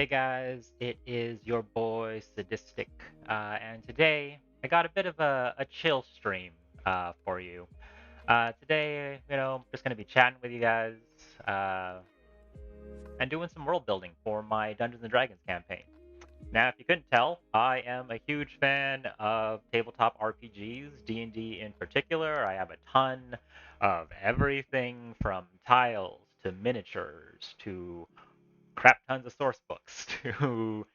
Hey guys, it is your boy Sadistic, and today I got a bit of a chill stream for you. Today, I'm just gonna be chatting with you guys uh, and doing some world building for my Dungeons and Dragons campaign. Now, if you couldn't tell, I am a huge fan of tabletop RPGs, D&D in particular. I have a ton of everything from tiles to miniatures to crap tons of source books to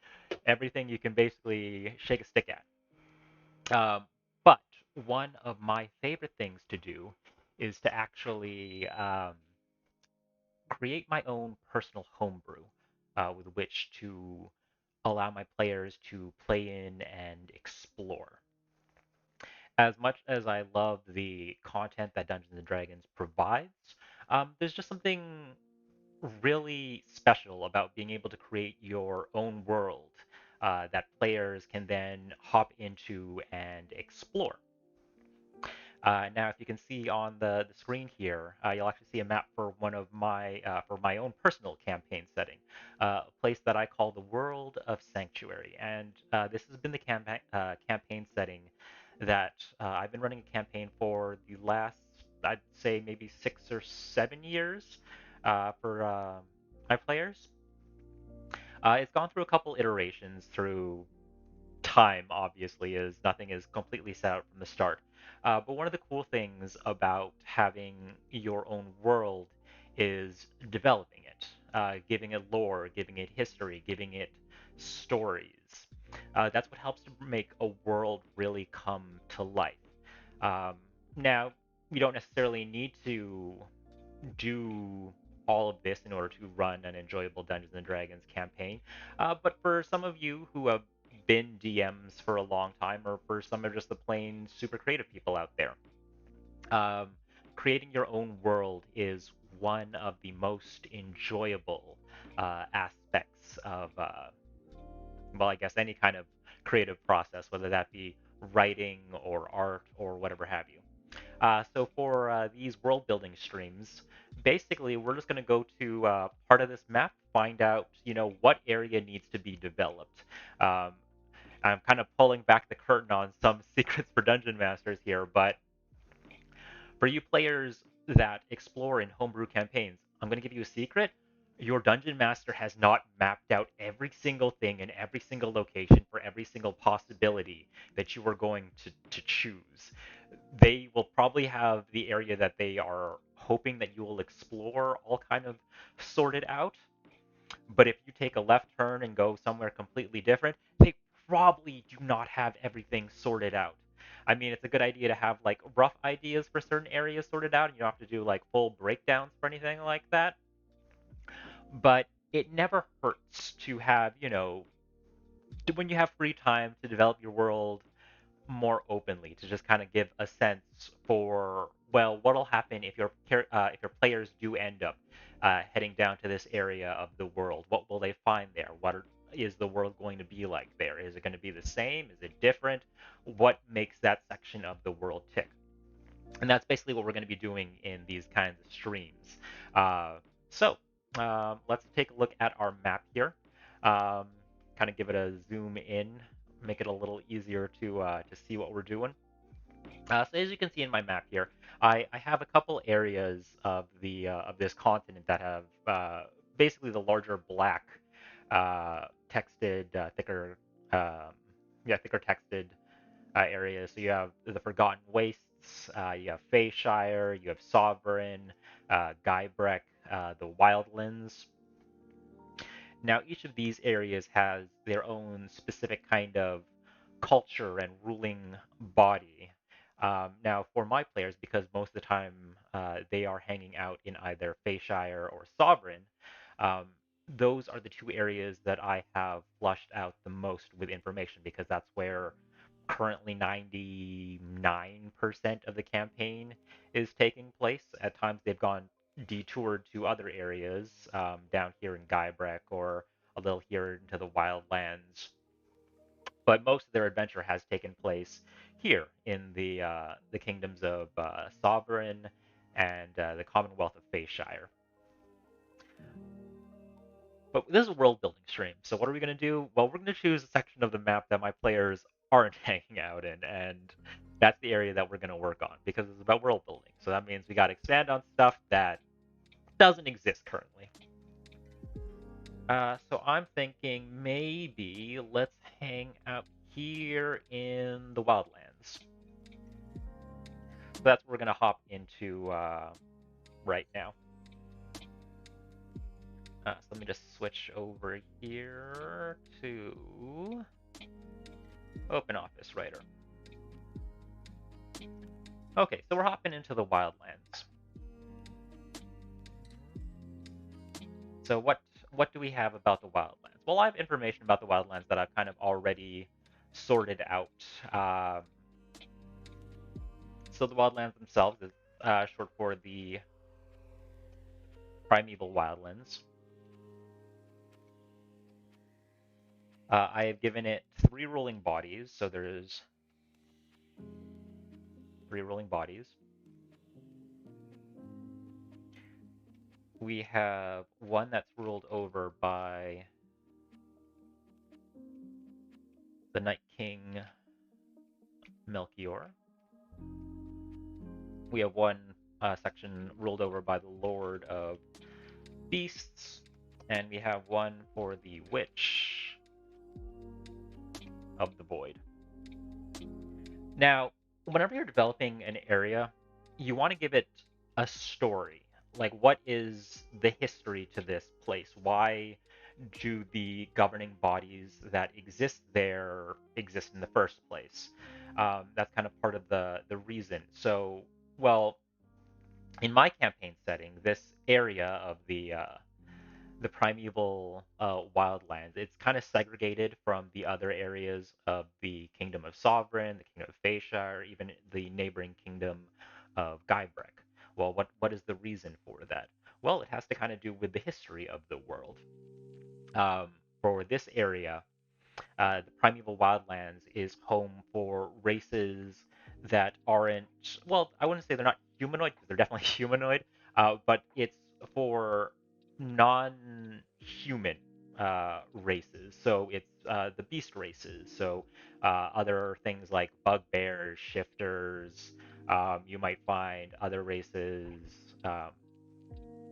everything you can basically shake a stick at. But one of my favorite things to do is to actually create my own personal homebrew with which to allow my players to play in and explore. As much as I love the content that Dungeons and Dragons provides, there's just something really special about being able to create your own world that players can then hop into and explore. Now, if you can see on the screen here, you'll actually see a map for one of for my own personal campaign setting, a place that I call the World of Sanctuary. And this has been the campaign setting that I've been running a campaign for the last, I'd say maybe 6 or 7 years for my players. It's gone through a couple iterations through time, obviously, as nothing is completely set out from the start. But one of the cool things about having your own world is developing it, giving it lore, giving it history, giving it stories. That's what helps to make a world really come to life. Um, Now, you don't necessarily need to do all of this in order to run an enjoyable Dungeons and Dragons campaign. But for some of you who have been DMs for a long time, or for some of just the plain super creative people out there, um, creating your own world is one of the most enjoyable aspects of, well, I guess any kind of creative process, whether that be writing or art or whatever have you. So for these world building streams, basically we're just going to go to part of this map, find out, what area needs to be developed. Um, I'm kind of pulling back the curtain on some secrets for dungeon masters here, but for you players that explore in homebrew campaigns, I'm going to give you a secret. Your dungeon master has not mapped out every single thing in every single location for every single possibility that you are going to choose. They will probably have the area that they are hoping that you will explore all kind of sorted out. But if you take a left turn and go somewhere completely different, they probably do not have everything sorted out. I mean, it's a good idea to have like rough ideas for certain areas sorted out. You don't have to do like full breakdowns for anything like that. But it never hurts to have, when you have free time to develop your world more openly, to just kind of give a sense for, well, what'll happen if your players do end up heading down to this area of the world. What will they find there? Is the world going to be like there? Is it going to be the same? Is it different? What makes that section of the world tick? And that's basically what we're going to be doing in these kinds of streams. Uh, so let's take a look at our map here. Um, Kind of give it a zoom in, make it a little easier to see what we're doing. So as you can see in my map here, I have a couple areas of this continent that have basically the larger black texted, thicker, um, thicker texted areas. So you have the Forgotten Wastes, you have Fayshire, you have Sovereign, Guybrek, the Wildlands. Now, each of these areas has their own specific kind of culture and ruling body. Now, for my players, because most of the time they are hanging out in either Fayshire or Sovereign, um, those are the two areas that I have flushed out the most with information because that's where currently 99% of the campaign is taking place. At times they've gone detoured to other areas down here in Guybrek or a little here into the wildlands, but most of their adventure has taken place here in the kingdoms of Sovereign and the Commonwealth of Fayshire. But this is a world building stream, so what are we going to do? Well, we're going to choose a section of the map that my players aren't hanging out in, and that's the area that we're going to work on because it's about world building. So that means we got to expand on stuff that doesn't exist currently. So I'm thinking maybe let's hang out here in the wildlands. So that's what we're going to hop into right now. So let me just switch over here to Open Office Writer. Okay, so we're hopping into the wildlands. So what do we have about the wildlands? Well, I have information about the wildlands that I've kind of already sorted out. So the wildlands themselves is short for the primeval wildlands. I have given it 3 ruling bodies, so there's 3 ruling bodies. We have one that's ruled over by the Night King Melchior. We have one section ruled over by the Lord of Beasts, and we have one for the Witch of the Void. Now, whenever you're developing an area, you want to give it a story. Like, what is the history to this place? Why do the governing bodies that exist there exist in the first place? That's kind of part of the reason. So, well, in my campaign setting, this area of the primeval wildlands, it's kind of segregated from the other areas of the Kingdom of Sovereign, the Kingdom of Phaecia, or even the neighboring Kingdom of Guybrek. Well, what is the reason for that? Well, it has to kind of do with the history of the world. For this area, the primeval wildlands is home for races that aren't, well, I wouldn't say they're not humanoid because they're definitely humanoid, but it's for non-human races. So it's the beast races. So other things like bugbears, shifters. You might find other races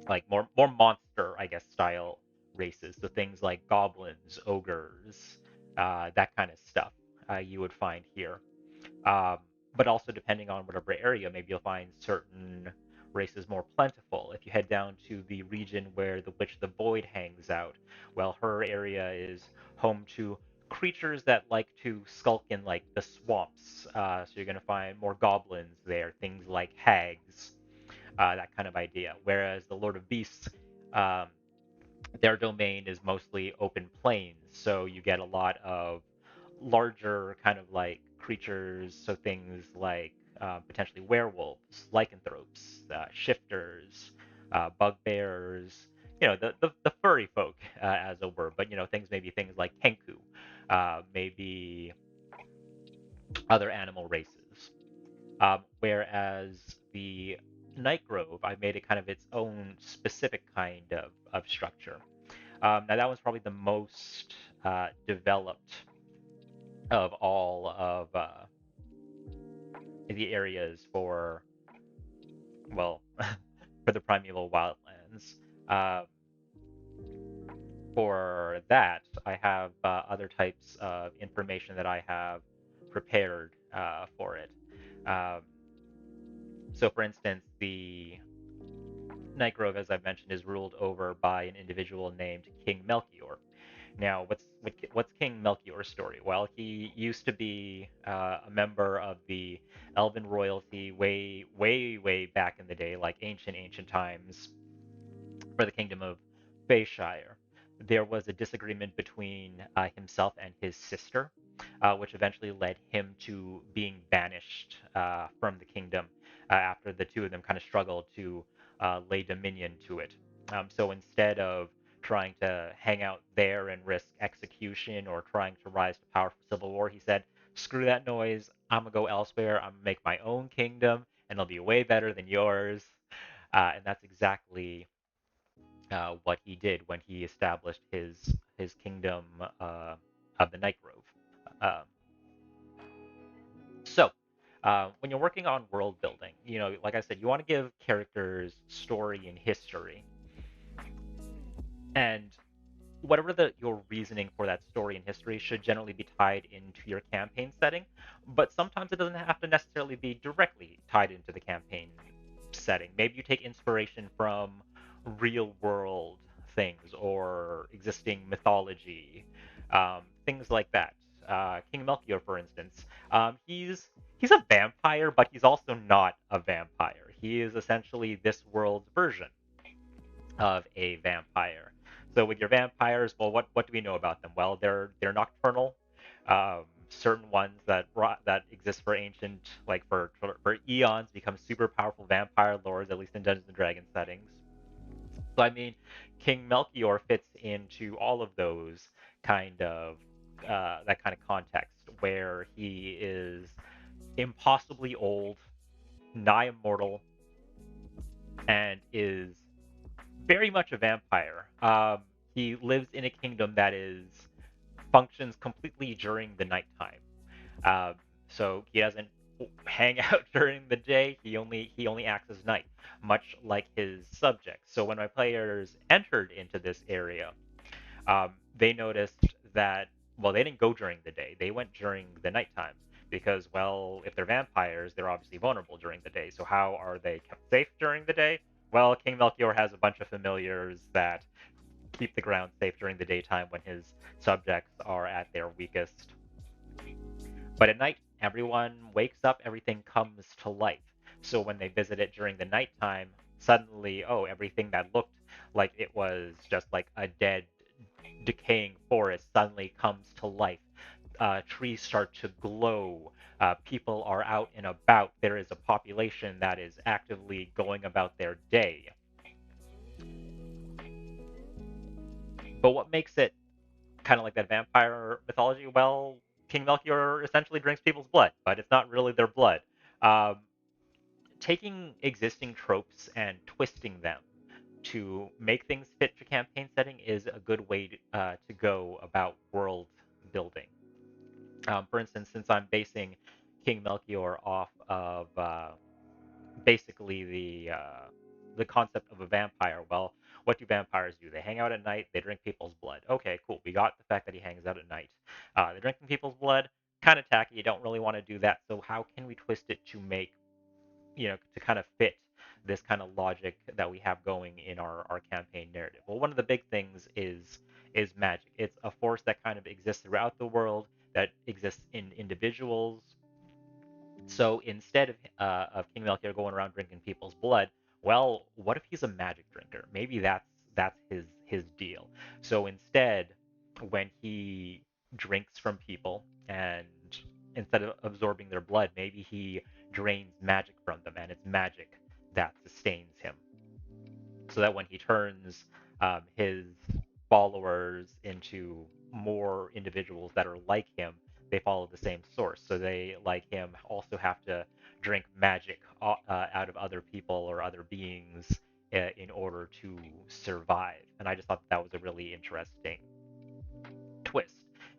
like more monster, I guess, style races. So things like goblins, ogres, that kind of stuff you would find here. Um, but also depending on whatever area, maybe you'll find certain races more plentiful. If you head down to the region where the Witch of the Void hangs out, well, her area is home to creatures that like to skulk in like the swamps. So you're going to find more goblins there, things like hags, that kind of idea. Whereas the Lord of Beasts, um, their domain is mostly open plains, so you get a lot of larger kind of like creatures. So things like potentially werewolves, lycanthropes, shifters, bugbears. You know, the furry folk, as it were. But you know, maybe things like kenku, maybe other animal races. Whereas the Night Grove, I made it kind of its own specific kind of structure. Now that one's probably the most developed of all of the areas for, well, for the primeval wildlands. Uh, for that, I have other types of information that I have prepared for it. Um, so, for instance, the Night Grove, as I've mentioned, is ruled over by an individual named King Melchior. Now, what's King Melchior's story? Well, he used to be a member of the Elven royalty way back in the day, like ancient times, for the kingdom of Bayshire. There was a disagreement between himself and his sister, which eventually led him to being banished from the kingdom after the two of them kind of struggled to lay dominion to it. So instead of trying to hang out there and risk execution or trying to rise to power for civil war, he said, screw that noise. I'm going to go elsewhere. I'm going to make my own kingdom, and it'll be way better than yours. And that's exactly what he did when he established his kingdom of the Night Grove. Um, so, when you're working on world building, like I said, you want to give characters story and history, and whatever your reasoning for that story and history should generally be tied into your campaign setting, but sometimes it doesn't have to necessarily be directly tied into the campaign setting. Maybe you take inspiration from real world things or existing mythology, things like that. King Melchior, for instance, he's a vampire, but he's also not a vampire. He is essentially this world's version of a vampire. So with your vampires, well, what do we know about them? Well, they're nocturnal. Certain ones that exist for ancient, like for eons, become super powerful vampire lords, at least in Dungeons and Dragons settings. So I mean, King Melchior fits into all of those kind of that kind of context where he is impossibly old, nigh immortal, and is very much a vampire. He lives in a kingdom that is functions completely during the nighttime. Um, so he doesn't hang out during the day. He only acts as night, much like his subjects. So when my players entered into this area, they noticed that, well, they didn't go during the day. They went during the nighttime because, well, if they're vampires, they're obviously vulnerable during the day. So how are they kept safe during the day? Well, King Melchior has a bunch of familiars that keep the ground safe during the daytime when his subjects are at their weakest. But at night, everyone wakes up, everything comes to life. So when they visit it during the nighttime, suddenly, oh, everything that looked like it was just like a dead, decaying forest suddenly comes to life. Trees start to glow. People are out and about. There is a population that is actively going about their day. But what makes it kind of like that vampire mythology? Well, King Melchior essentially drinks people's blood, but it's not really their blood. Um, Taking existing tropes and twisting them to make things fit your campaign setting is a good way to go about world building. For instance, since I'm basing King Melchior off of basically the concept of a vampire. Well, what do vampires do? They hang out at night. They drink people's blood. Okay, cool. We got the fact that he hangs out at night. They're drinking people's blood. Kind of tacky. You don't really want to do that. So how can we twist it to make to kind of fit this kind of logic that we have going in our campaign narrative? Well, one of the big things is magic. It's a force that kind of exists throughout the world, that exists in individuals. So instead of King Melchior going around drinking people's blood, well, what if he's a magic drinker? Maybe that's his deal. So instead, when he drinks from people and instead of absorbing their blood, maybe he drains magic from them, and it's magic that sustains him so that when he turns his followers into more individuals that are like him, they follow the same source. So they, like him, also have to drink magic out of other people or other beings in order to survive. And I just thought that was a really interesting twist.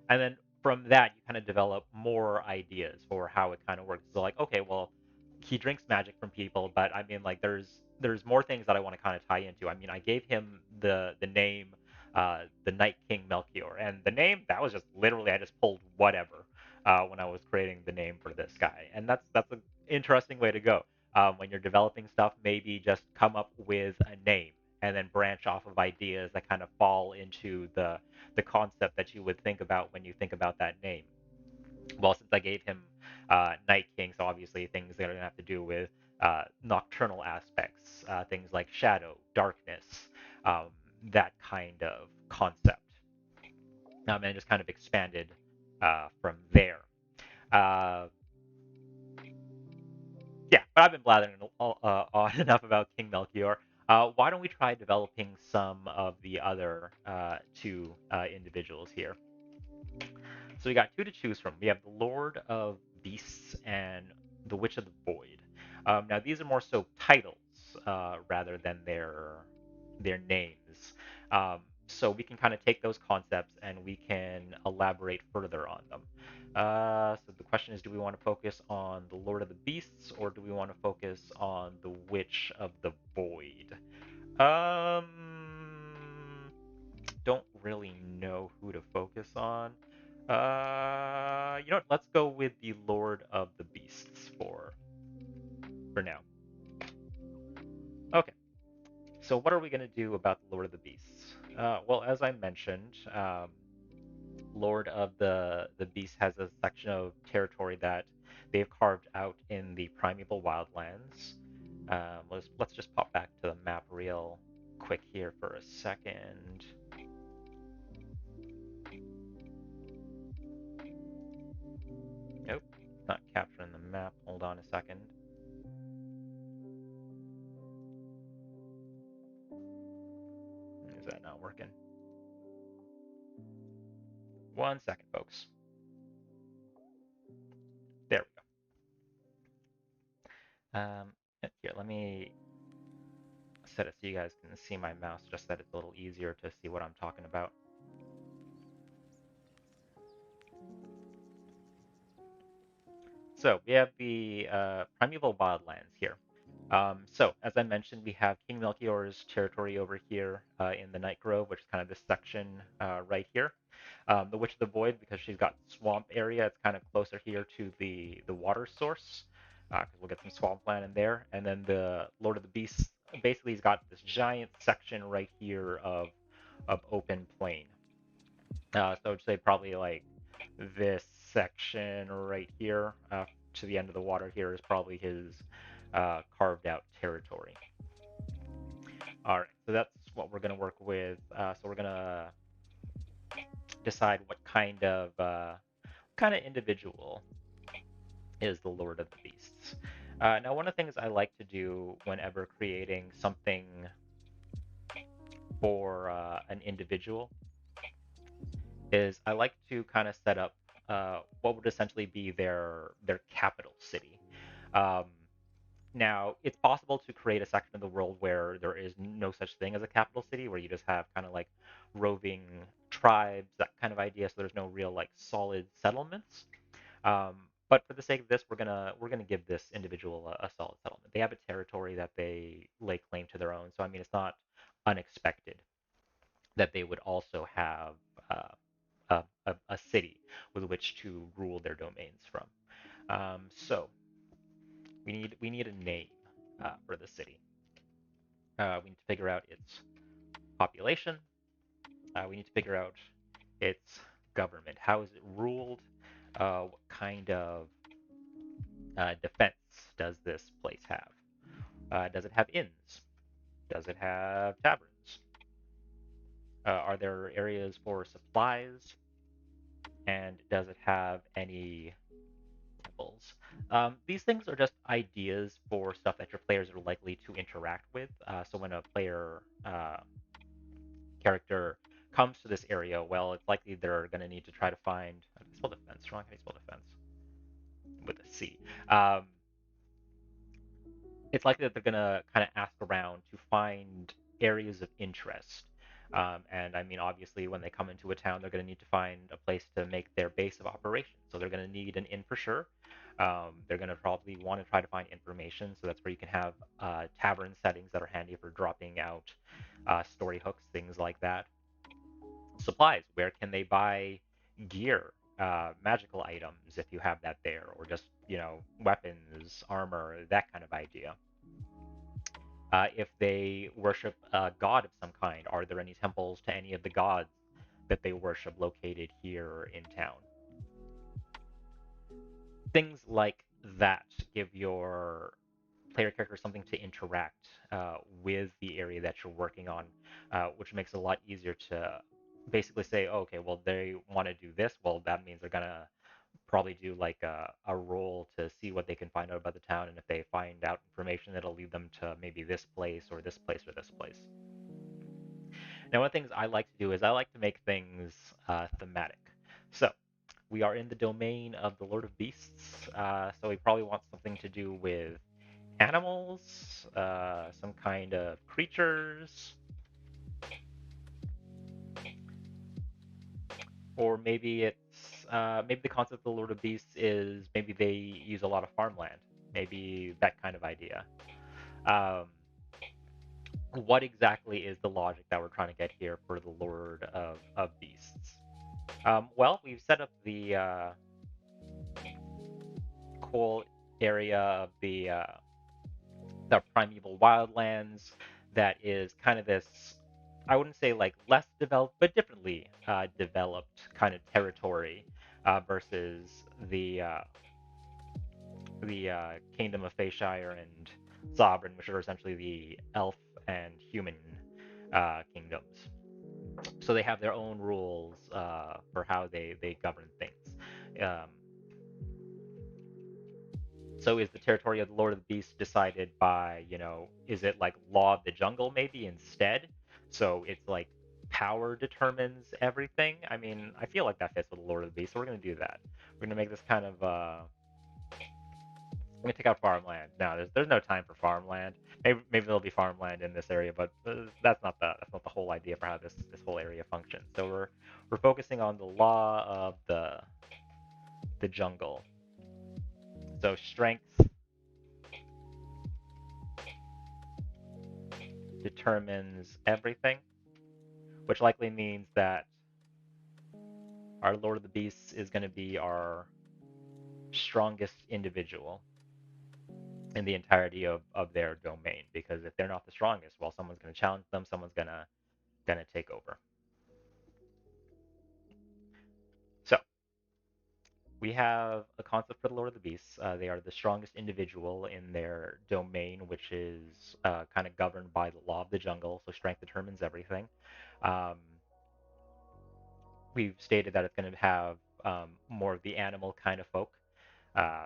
And then from that, you kind of develop more ideas for how it kind of works. So like, okay, well, he drinks magic from people, but I mean, like, there's more things that I want to kind of tie into. I mean, I gave him the name, the Night King Melchior, and the name that was just literally I just pulled whatever when I was creating the name for this guy, and that's an interesting way to go. When you're developing stuff, maybe just come up with a name and then branch off of ideas that kind of fall into the concept that you would think about when you think about that name. Well, since I gave him Night King, so obviously things that are going to have to do with nocturnal aspects, things like shadow, darkness, um, that kind of concept, and just kind of expanded from there. Uh, yeah, but I've been blathering on enough about King Melchior. Why don't we try developing some of the other two individuals here? So we got two to choose from. We have the Lord of Beasts and the Witch of the Void. Now these are more so titles rather than their their names. So we can kind of take those concepts and we can elaborate further on them. So the question is, do we want to focus on the Lord of the Beasts or do we want to focus on the Witch of the Void? Don't really know who to focus on. You know what? Let's go with the Lord of the Beasts for now. Okay. So what are we going to do about the Lord of the Beasts? Well, as I mentioned, Lord of the Beasts has a section of territory that they've carved out in the primeval wildlands. Let's just pop back to the map real quick here for a second. Nope, not capturing the map. Hold on a second. Is that not working? One second, folks. There we go. Here, let me set it so you guys can see my mouse, just that it's a little easier to see what I'm talking about. So we have the primeval wildlands here. So as I mentioned, we have King Melchior's territory over here in the Night Grove, which is kind of this section right here. The Witch of the Void, because she's got swamp area, it's kind of closer here to the water source, because we'll get some swampland in there. And then the Lord of the Beasts, basically he's got this giant section right here of open plain. So I'd say probably like this section right here to the end of the water here is probably his carved out territory. All right, so that's what we're going to work with. So we're going to decide what kind of individual is the Lord of the Beasts. Now, one of the things I like to do whenever creating something for an individual is I like to kind of set up what would essentially be their capital city. Um, Now, it's possible to create a section of the world where there is no such thing as a capital city, where you just have kind of like roving tribes, that kind of idea. So there's no real like solid settlements. Um, but for the sake of this, we're gonna give this individual a solid settlement. They have a territory that they lay claim to their own. So I mean, it's not unexpected that they would also have a city with which to rule their domains from. So we need a name for the city. We need to figure out its population. We need to figure out its government. How is it ruled? What kind of defense does this place have? Does it have inns? Does it have taverns? Are there areas for supplies? And does it have any temples? These things are just ideas for stuff that your players are likely to interact with. So when a player character comes to this area, well, it's likely they're going to need to try to find. How do you spell defense? Wrong. How do you spell defense? With a C. It's likely that they're going to kind of ask around to find areas of interest. And I mean, obviously, when they come into a town, they're going to need to find a place to make their base of operations. So they're going to need an inn for sure. They're going to probably want to try to find information. So that's where you can have tavern settings that are handy for dropping out story hooks, things like that. Supplies. Where can they buy gear, magical items if you have that there, or just, weapons, armor, that kind of idea. If they worship a god of some kind, are there any temples to any of the gods that they worship located here in town? Things like that give your player character something to interact with the area that you're working on, which makes it a lot easier to basically say, oh, okay, well, they want to do this. Well, that means they're going to probably do like a roll to see what they can find out about the town. And if they find out information, that'll lead them to maybe this place or this place or this place. Now, one of the things I like to do is I like to make things thematic. So we are in the domain of the Lord of Beasts. So we probably want something to do with animals, some kind of creatures. Or maybe maybe the concept of the Lord of Beasts is maybe they use a lot of farmland. Maybe that kind of idea. Um, what exactly is the logic that we're trying to get here for the Lord of Beasts? Well, we've set up the cool area of the primeval wildlands that is kind of this, I wouldn't say like less developed, but differently developed kind of territory versus the Kingdom of Fayshire and Sovereign, which are essentially the elf and human kingdoms. So they have their own rules for how they govern things. Um, So is the territory of the Lord of the Beasts decided by, is it like law of the jungle maybe instead? So it's like power determines everything. I mean, I feel like that fits with the Lord of the Beasts, so we're gonna do that. We're gonna make this kind of we're gonna take out farmland. No, there's no time for farmland. Maybe there'll be farmland in this area, but that's not the whole idea for how this whole area functions. So we're focusing on the law of the jungle. So strength determines everything, which likely means that our Lord of the Beasts is going to be our strongest individual in the entirety of their domain. Because if they're not the strongest, well, someone's going to challenge them. Someone's gonna take over. So we have a concept for the Lord of the Beasts. They are the strongest individual in their domain, which is kind of governed by the law of the jungle. So strength determines everything. Um, we've stated that it's going to have more of the animal kind of folk.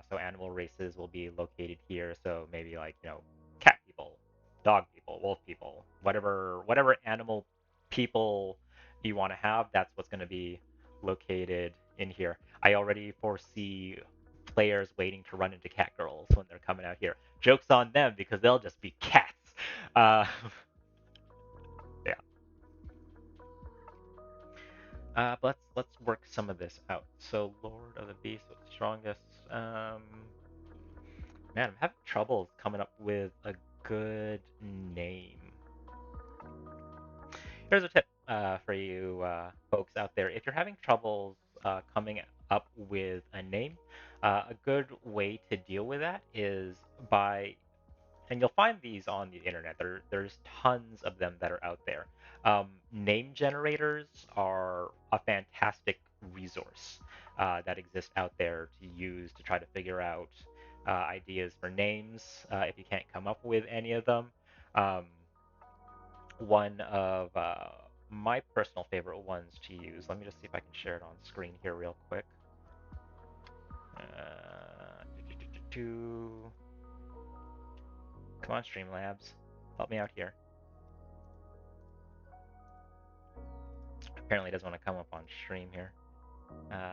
So animal races will be located here. So maybe like, cat people, dog people, wolf people, whatever animal people you want to have, that's what's going to be located in here. I already foresee players waiting to run into cat girls when they're coming out here. Joke's on them because they'll just be cats. Uh, yeah. But let's work some of this out. So Lord of the Beast, what's the strongest? Man, I'm having trouble coming up with a good name. Here's a tip for you folks out there. If you're having troubles coming up with a name, a good way to deal with that is by, and you'll find these on the internet. There's tons of them that are out there. Name generators are a fantastic resource that exists out there to use to try to figure out ideas for names if you can't come up with any of them. Um, one of my personal favorite ones to use, let me just see if I can share it on screen here real quick. Come on, Streamlabs. Help me out here. Apparently it doesn't want to come up on stream here. Uh,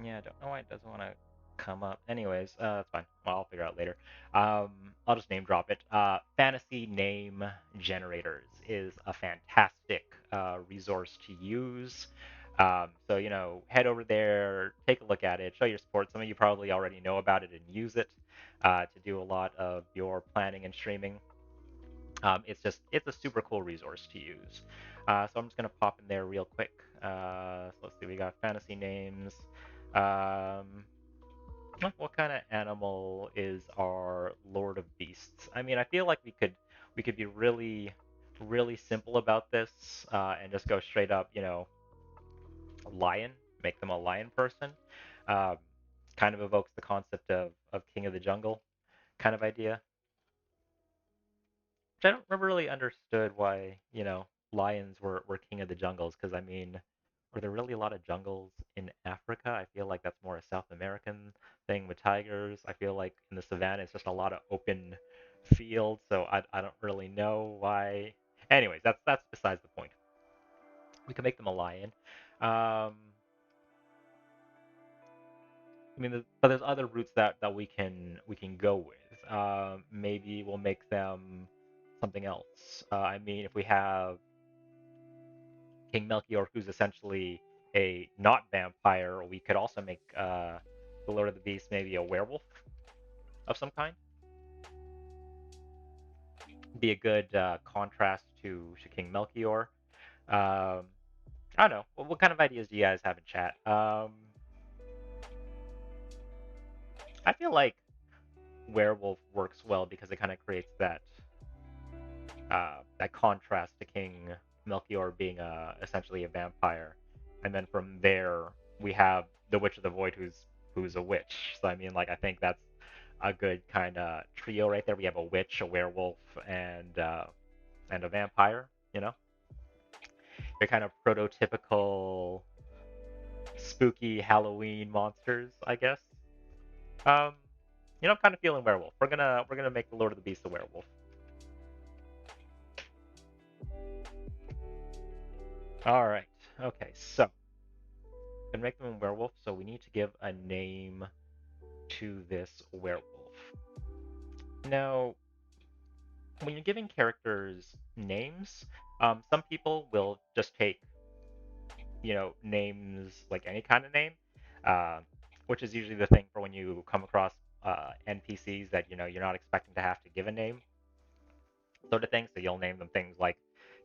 yeah, I don't know why it doesn't want to come up. Anyways, that's fine. Well, I'll figure out later. I'll just name drop it. Fantasy name generators is a fantastic resource to use. So, head over there, take a look at it, show your support. Some of you probably already know about it and use it to do a lot of your planning and streaming. It's a super cool resource to use. So I'm just gonna pop in there real quick. So let's see, we got fantasy names. Um, what kind of animal is our Lord of Beasts? I mean, I feel like we could be really, really simple about this and just go straight up, lion, make them a lion person. Um, kind of evokes the concept of King of the Jungle kind of idea. Which I don't never really understood why, lions were king of the jungles, because I mean, were there really a lot of jungles in Africa? I feel like that's more a South American thing with tigers. I feel like in the savannah it's just a lot of open fields, so I don't really know why. Anyways, that's besides the point. We can make them a lion. Um, I mean, but there's other routes that we can go with. maybe we'll make them something else. I mean, if we have King Melchior, who's essentially a not vampire, we could also make the Lord of the Beast maybe a werewolf of some kind. Be a good contrast to King Melchior. Um, I don't know. What kind of ideas do you guys have in chat? I feel like werewolf works well because it kind of creates that contrast to King Melchior being essentially a vampire, and then from there we have the Witch of the Void, who's a witch. So I mean, like I think that's a good kind of trio right there. We have a witch, a werewolf, and a vampire. You know, they're kind of prototypical spooky Halloween monsters, I guess. Um, I'm kind of feeling werewolf. We're gonna make the Lord of the Beast a werewolf. All right. Okay. So gonna make them a werewolf. So we need to give a name to this werewolf. Now, when you're giving characters names, some people will just take names like any kind of name, uh, which is usually the thing for when you come across NPCs that you're not expecting to have to give a name, sort of thing. So you'll name them things like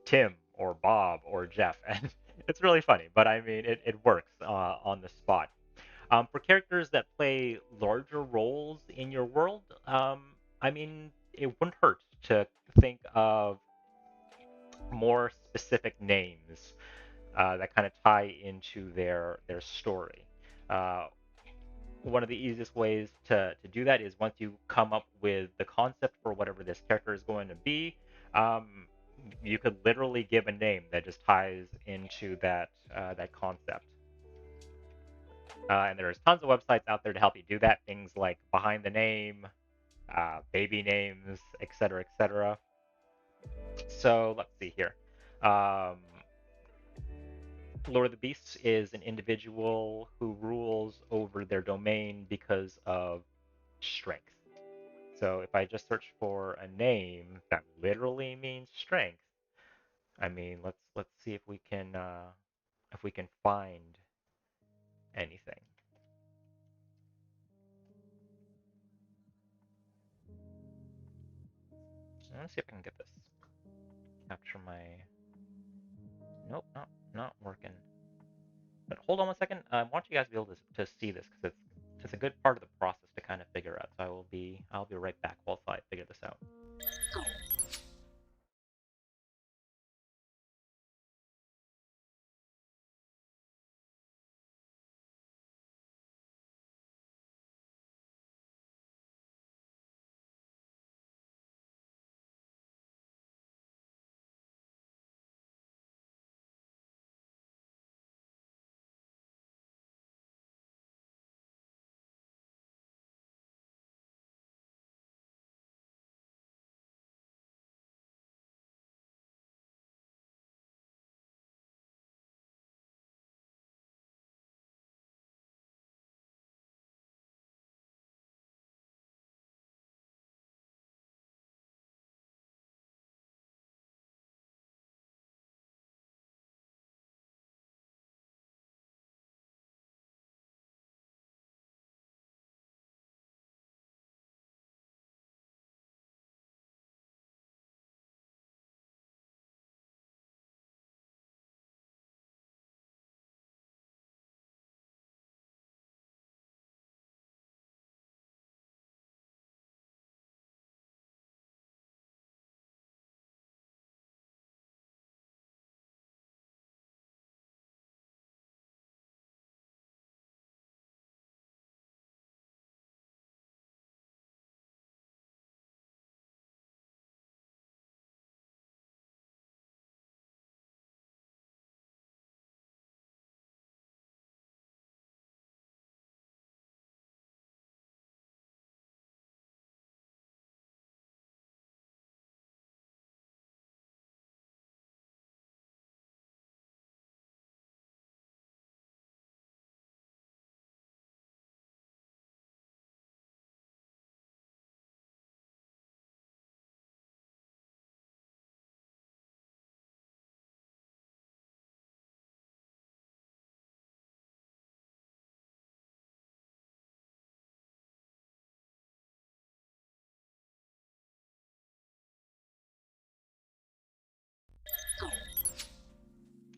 Tim or Bob or Jeff, and it's really funny. But I mean, it works on the spot. For characters that play larger roles in your world, I mean, it wouldn't hurt to think of more specific names that kind of tie into their story. Uh, One of the easiest ways to do that is once you come up with the concept for whatever this character is going to be, um, you could literally give a name that just ties into that concept. And there's tons of websites out there to help you do that. Things like Behind the Name, baby names, etc., etc. So let's see here. Um, Lord of the Beasts is an individual who rules over their domain because of strength. So if I just search for a name that literally means strength, I mean, let's see if we can find anything. Let's see if I can get this. Capture my. Nope, not working. But hold on one second. I want you guys to be able to see this because it's a good part of the process to kind of figure out. So I'll be right back whilst I figure this out.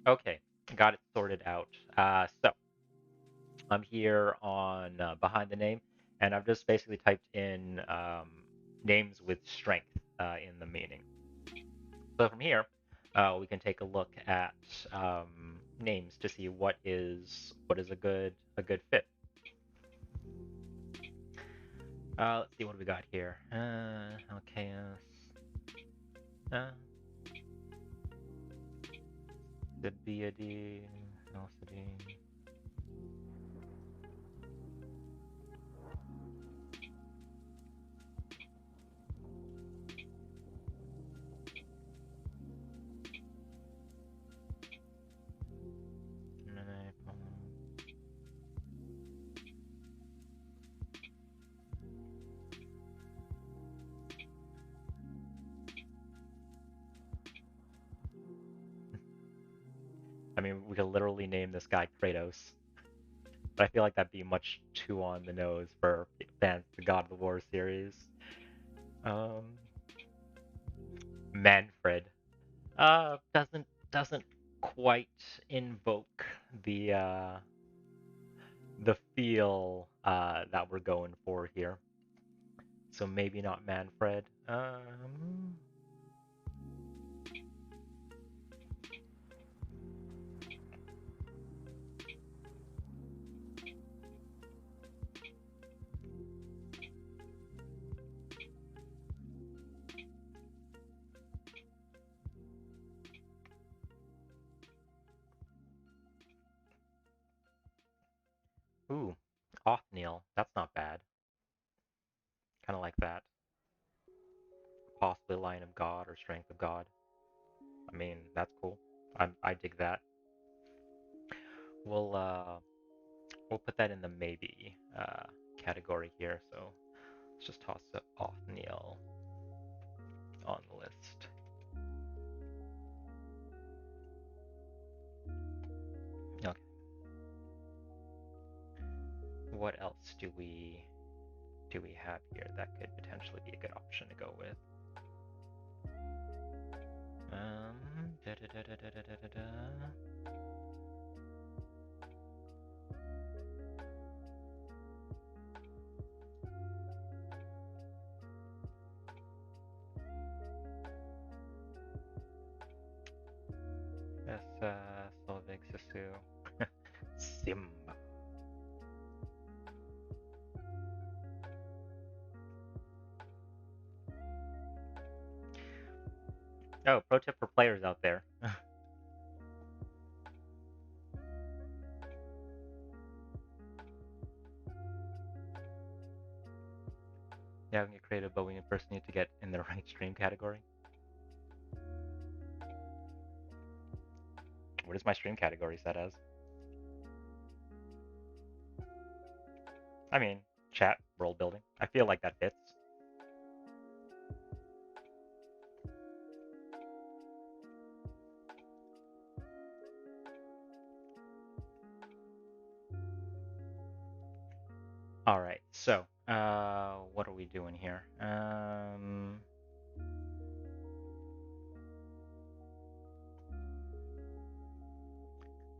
Okay, got it sorted out. So I'm here on behind the name, and I've just basically typed in names with strength in the meaning. So from here, we can take a look at names to see what is a good fit. Let's see what we got here. Okay, the BAD, LCD. I mean, we could literally name this guy Kratos, but I feel like that'd be much too on the nose for fans of the God of the War series. Um, Manfred doesn't quite invoke the feel that we're going for here. So maybe not Manfred. Ooh, Othniel. That's not bad. Kind of like that. Possibly Lion of God or Strength of God. I mean, that's cool. I dig that. We'll uh we'll put that in the maybe category here. So let's just toss Othniel on the list. Okay. What else do we have here that could potentially be a good option to go with? Da da da da da da da da. Essa Solveig Sisu. Simba. Oh, pro tip for players out there. You having a creative, but we first need to get in the right stream category. What is my stream category set as? I mean, chat, world building. I feel like that fits. All right, so what are we doing here?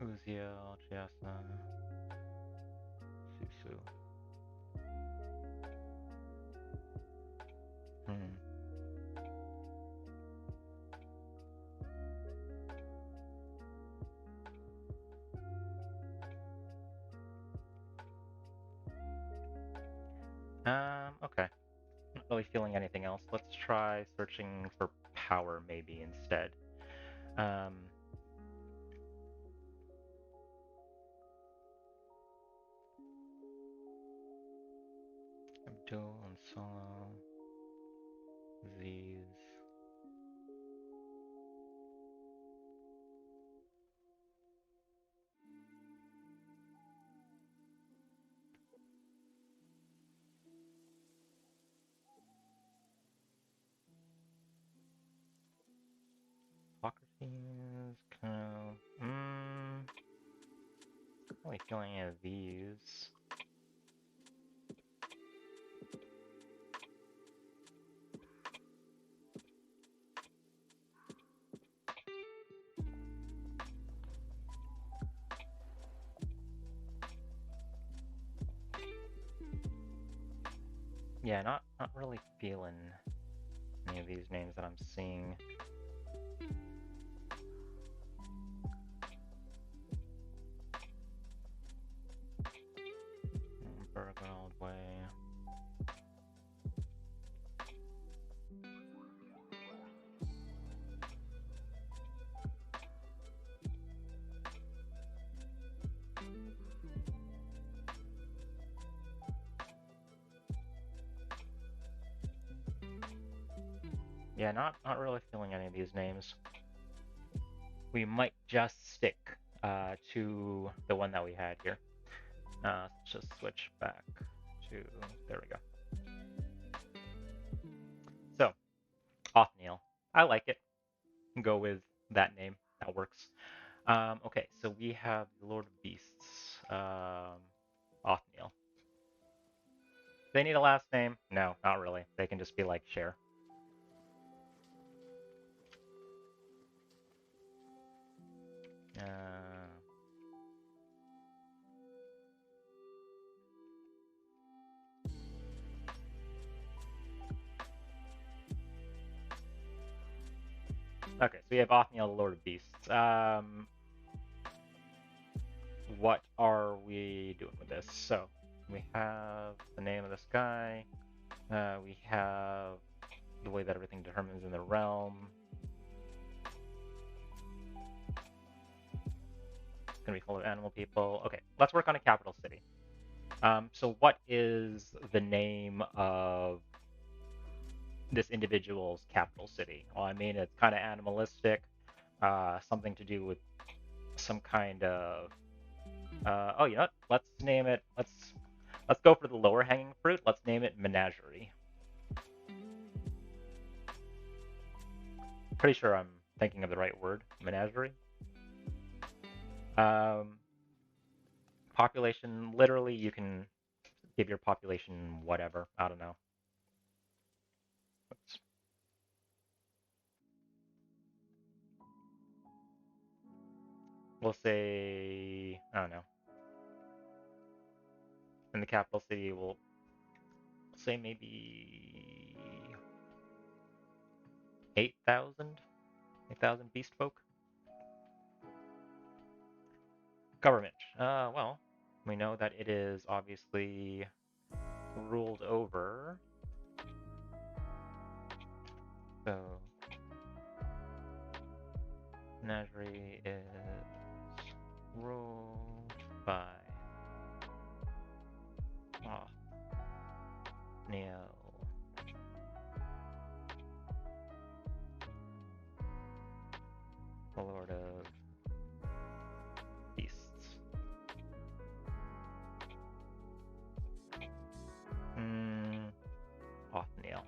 Uziel, Chiasa, Susu. Okay. Not really feeling anything else. Let's try searching for power maybe instead. Abdul and Solo. Z's. Socrates, kind of. Not really feeling any of these. Yeah, not really feeling any of these names that I'm seeing. Bergwald Way. Yeah, not really feeling any of these names. We might just stick to the one that we had here. Let's just switch back to, there we go. So, Othniel. I like it. Go with that name. That works. Okay, so we have the Lord of Beasts. Othniel. Do they need a last name? No, not really. They can just be like Cher. Uh, okay, so we have Othniel, the Lord of Beasts. What are we doing with this? So we have the name of this guy. We have the way that everything determines in the realm. It's gonna be full of animal people. Okay, let's work on a capital city. So what is the name of this individual's capital city? Well, I mean, it's kind of animalistic, something to do with some kind of. Oh, you know what? Let's name it. Let's go for the lower hanging fruit. Let's name it Menagerie. Pretty sure I'm thinking of the right word. Menagerie. Um, Population. Literally, you can give your population whatever. I don't know. Let's, we'll say, I don't know. In the capital city, we'll say maybe 8,000. 8,000 beast folk. Government. Well, we know that it is obviously ruled over. So, Menagerie is ruled by Othniel. The Lord of Beasts. Othniel.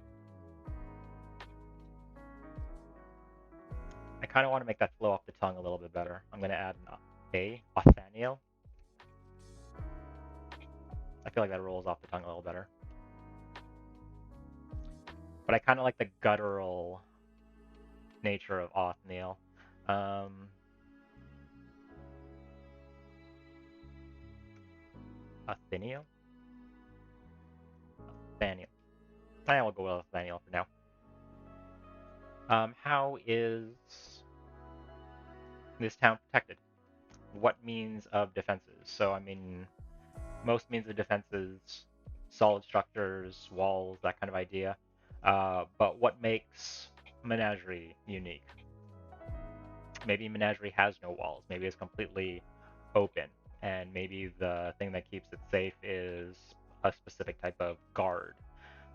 I kind of want to make that flow off the tongue a little bit better. I'm going to add an A, Othniel. I feel like that rolls off the tongue a little better. But I kind of like the guttural nature of Othniel. Atheniel? Athaniel. I will go with Athaniel for now. How is this town protected? What means of defenses? So, I mean, most means of defenses, solid structures, walls, that kind of idea. But what makes Menagerie unique? Maybe Menagerie has no walls. Maybe it's completely open. And maybe the thing that keeps it safe is a specific type of guard.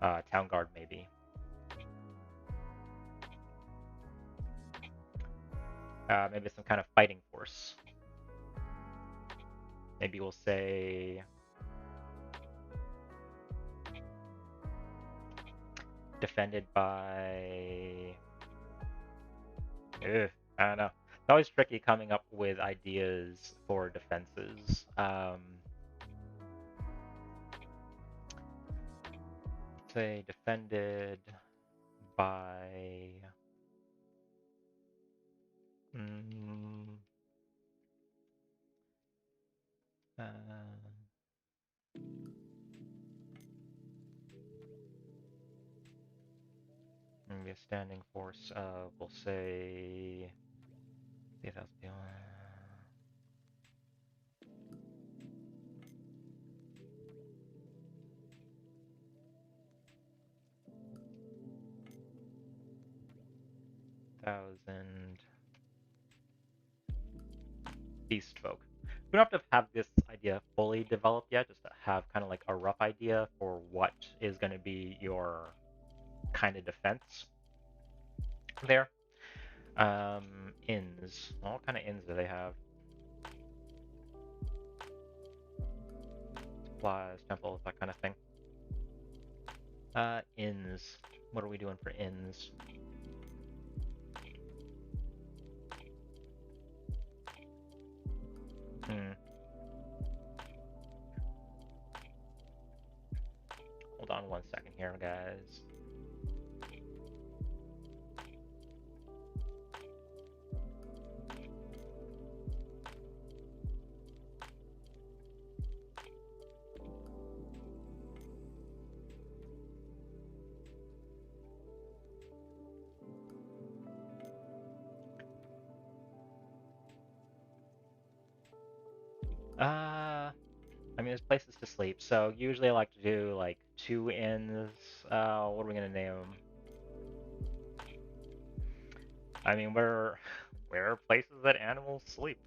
Town guard, maybe. Maybe some kind of fighting force. Maybe we'll say defended by. Ugh, I don't know. It's always tricky coming up with ideas for defenses. Say defended by. Mm, uh, standing force of, we'll say, 1,000 beast folk. We don't have to have this idea fully developed yet, just to have kind of like a rough idea for what is going to be your kind of defense there. Inns. Well, what kind of inns do they have? Supplies, temples, that kind of thing. Inns. What are we doing for inns? Hold on 1 second here, guys. I mean, there's places to sleep, so usually I like to do like 2 inns. What are we gonna name them? I mean, where are places that animals sleep?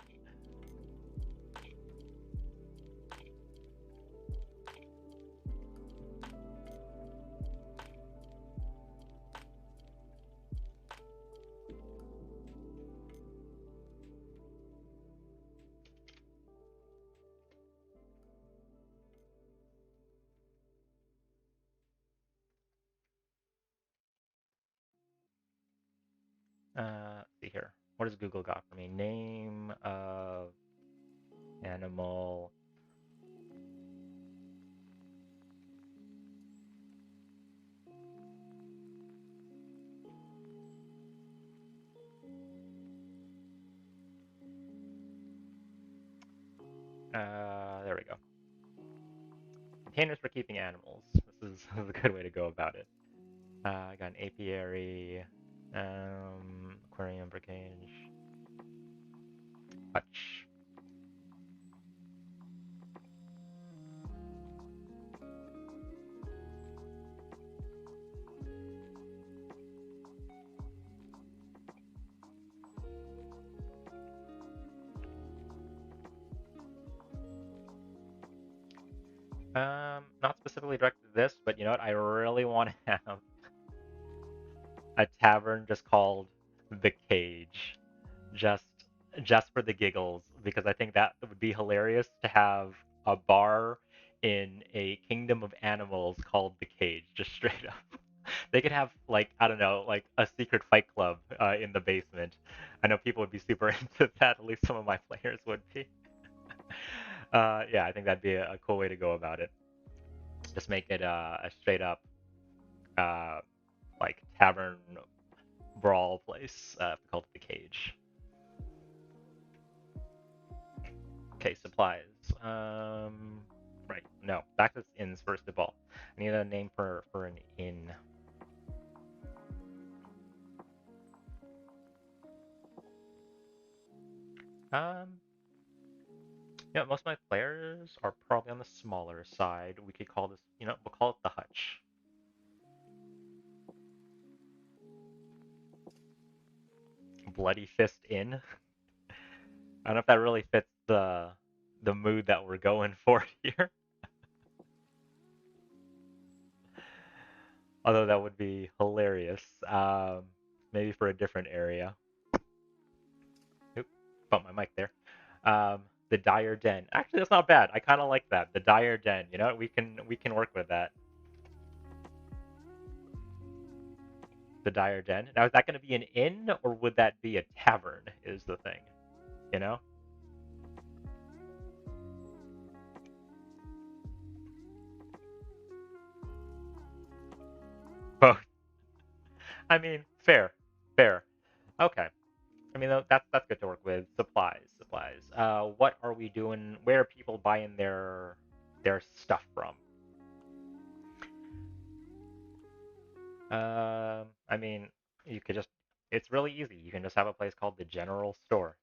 Let's see here. What does Google got for me? Name of animal. There we go. Containers for keeping animals. This is a good way to go about it. I got an apiary, aquarium, birdcage, hutch. Not specifically directed to this, but you know what? I really want to have a tavern just called The Cage, just just for the giggles, because I think that would be hilarious to have a bar in a kingdom of animals called The Cage, just straight up. They could have like, I don't know, like a secret fight club in the basement. I know people would be super into that. At least some of my players would be. Yeah, I think that'd be a cool way to go about it. Just make it a straight up uh, like tavern brawl place called The Cage. Okay, supplies. Right. No, back to inns first of all. I need a name for an inn. Most of my players are probably on the smaller side. We could call this, we'll call it the hutch. Bloody Fist Inn. I don't know if that really fits the mood that we're going for here. Although that would be hilarious. Maybe for a different area. Oop, bumped my mic there. The Dire Den. Actually, that's not bad. I kind of like that. The Dire Den. You know, we can work with that. The Dire Den. Now, is that going to be an inn or would that be a tavern? Is the thing. You know. Both. I mean, fair, fair. Okay. I mean, that's good to work with. Supplies, supplies. What are we doing? Where are people buying their stuff from? I mean, You could just, it's really easy. You can just have a place called the General Store.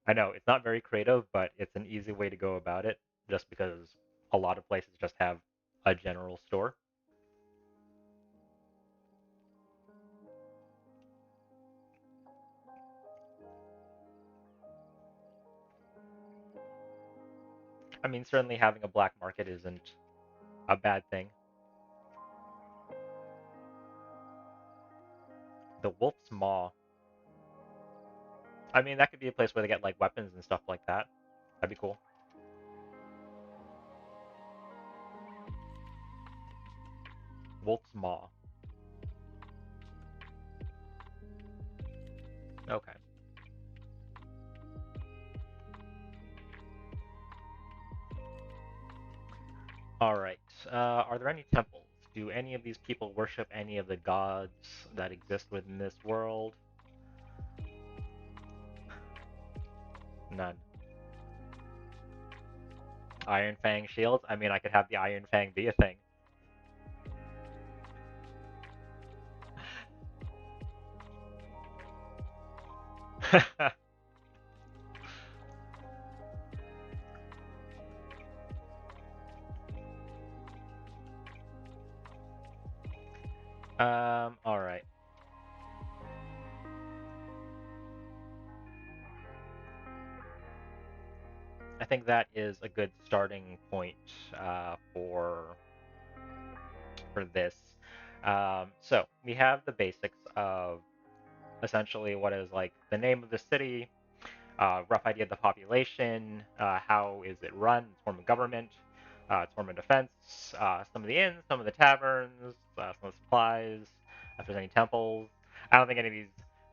I know it's not very creative, but it's an easy way to go about it just because a lot of places just have a general store. I mean, certainly having a black market isn't a bad thing. The Wolf's Maw. I mean, that could be a place where they get like weapons and stuff like that. That'd be cool. Wolf's Maw. Okay. All right. Are there any temples? Do any of these people worship any of the gods that exist within this world? None. Iron Fang shields? I mean, I could have the Iron Fang be a thing. All right. I think that is a good starting point for this. So we have the basics of essentially what is like the name of the city, rough idea of the population, how is it run, its form of government, its form of defense, some of the inns, some of the taverns, some of the supplies, if there's any temples. I don't think any of these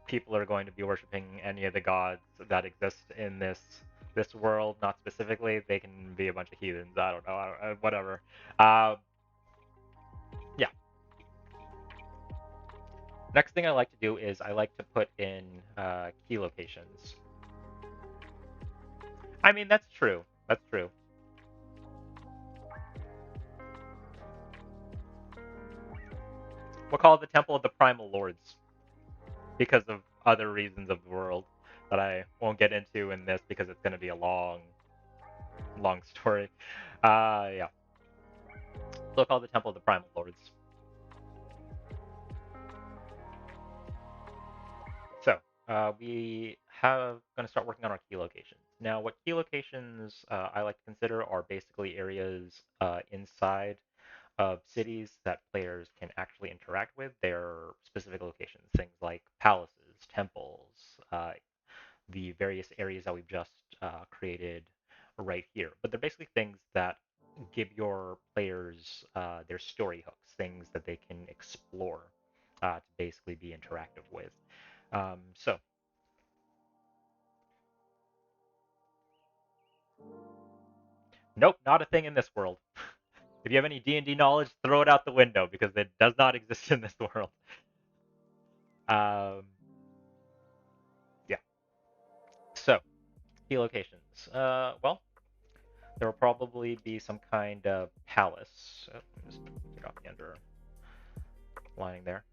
people are going to be worshiping any of the gods that exist in this world. Not specifically. They can be a bunch of heathens. I don't know. Whatever. Uh, yeah. Next thing I like to do is I like to put in key locations. I mean, that's true. That's true. We'll call it the Temple of the Primal Lords because of other reasons of the world that I won't get into in this because it's going to be a long story. Yeah. So we'll call it the Temple of the Primal Lords. So we have going to start working on our key locations. Now, what key locations I like to consider are basically areas inside of cities that players can actually interact with. They're specific locations, things like palaces, temples, the various areas that we've just created right here. But they're basically things that give your players their story hooks, things that they can explore to basically be interactive with. So, nope, not a thing in this world. If you have any D&D knowledge, throw it out the window because it does not exist in this world. Um, yeah. So, key locations. Well, there will probably be some kind of palace. Oh, just get off the underlining there.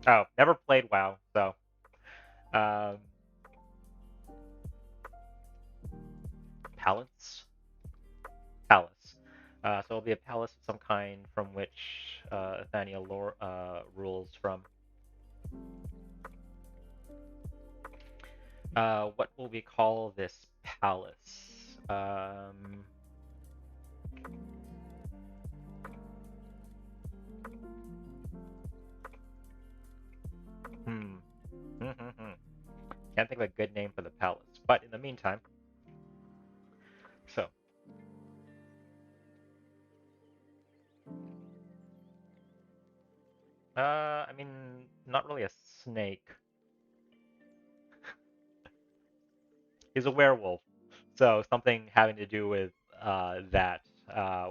Oh, never played WoW, so um, palace, palace. So it'll be a palace of some kind from which Nathaniel rules from. What will we call this palace? Hmm. Can't think of a good name for the palace. But in the meantime, so I mean, not really a snake. He's a werewolf, so something having to do with that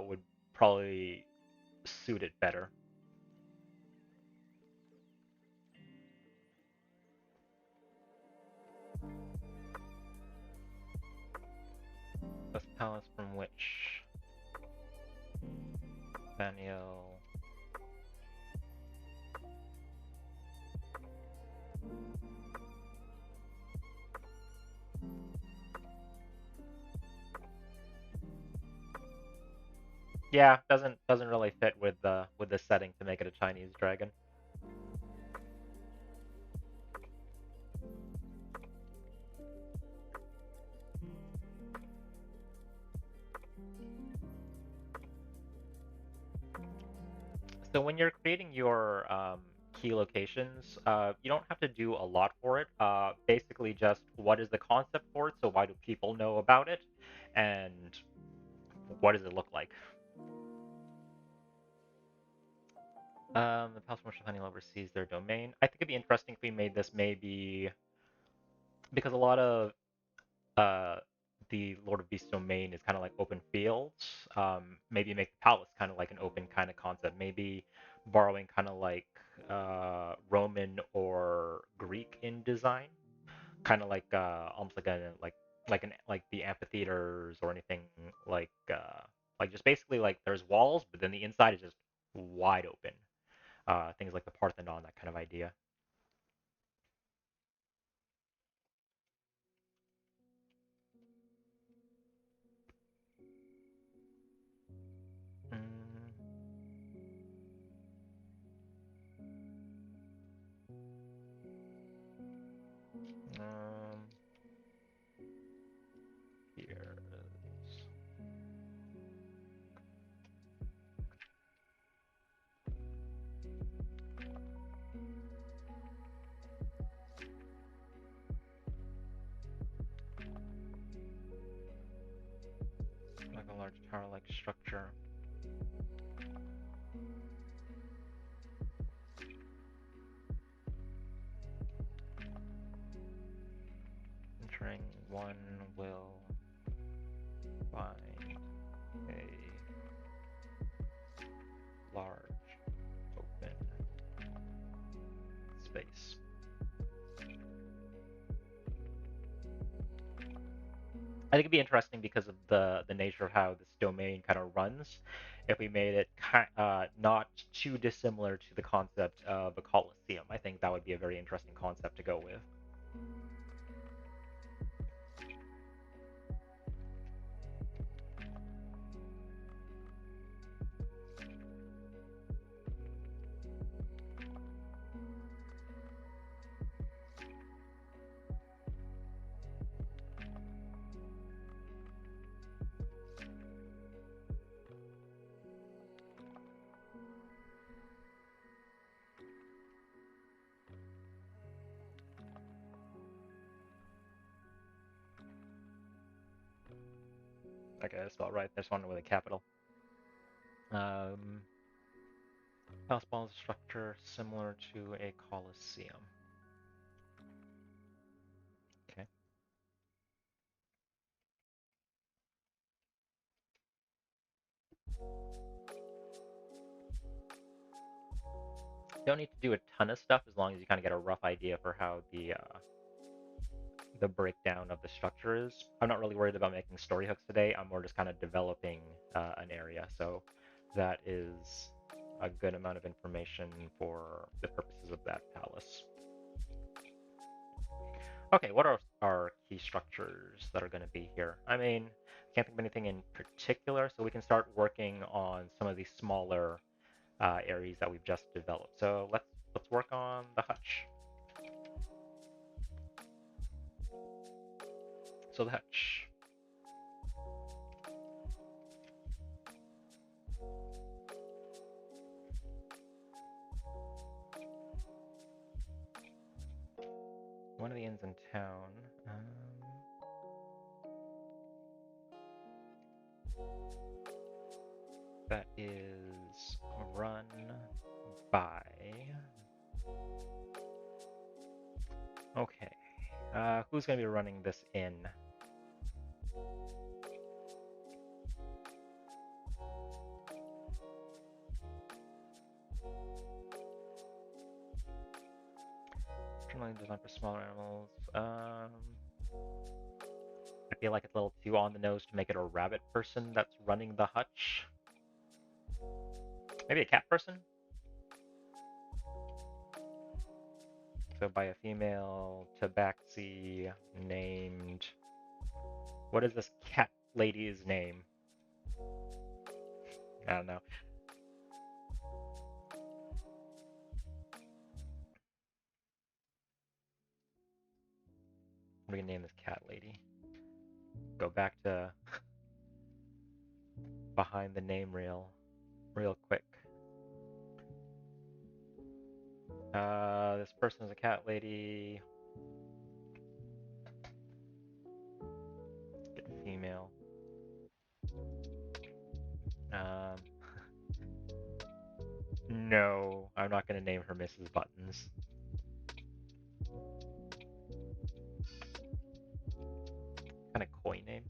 would probably suit it better. This palace from which Daniel Yeah, doesn't really fit with the setting to make it a Chinese dragon. So when you're creating your key locations, you don't have to do a lot for it. Basically, just what is the concept for it? So why do people know about it, and what does it look like? The Palace Marshal Honey oversees their domain. I think it'd be interesting if we made this maybe because a lot of uh, the Lord of Beasts domain is kind of like open fields. Maybe make the palace kind of like an open kind of concept. Maybe borrowing kind of like Roman or Greek in design, kind of like almost like the amphitheaters or anything like just basically like there's walls, but then the inside is just wide open. Things like the Parthenon, that kind of idea. Mm, um, Here is like a large tower-like structure. Entering one will find a large open space. I think it'd be interesting because of the nature of how this domain kind of runs. If we made it not too dissimilar to the concept of a coliseum, I think that would be a very interesting concept to go with. Okay, that's about right. There's one with a capital. Um, House ball structure similar to a coliseum. Okay. Don't need to do a ton of stuff as long as you kind of get a rough idea for how the breakdown of the structure is. I'm not really worried about making story hooks today. I'm more just kind of developing an area. So that is a good amount of information for the purposes of that palace. Okay, what are our key structures that are going to be here? I mean, I can't think of anything in particular, so we can start working on some of these smaller areas that we've just developed. So let's work on the hutch. So the hutch. One of the inns in town. That is run by. Okay. Who's going to be running this inn? Generally designed for smaller animals. I feel like it's a little too on the nose to make it a rabbit person that's running the hutch. Maybe a cat person? So by a female tabaxi named. What is this cat lady's name? I don't know. What are we gonna name this cat lady? Go back to behind the name reel real quick. This person is a cat lady. Get female. Um, no, I'm not gonna name her Mrs. Buttons. Kind of coy name.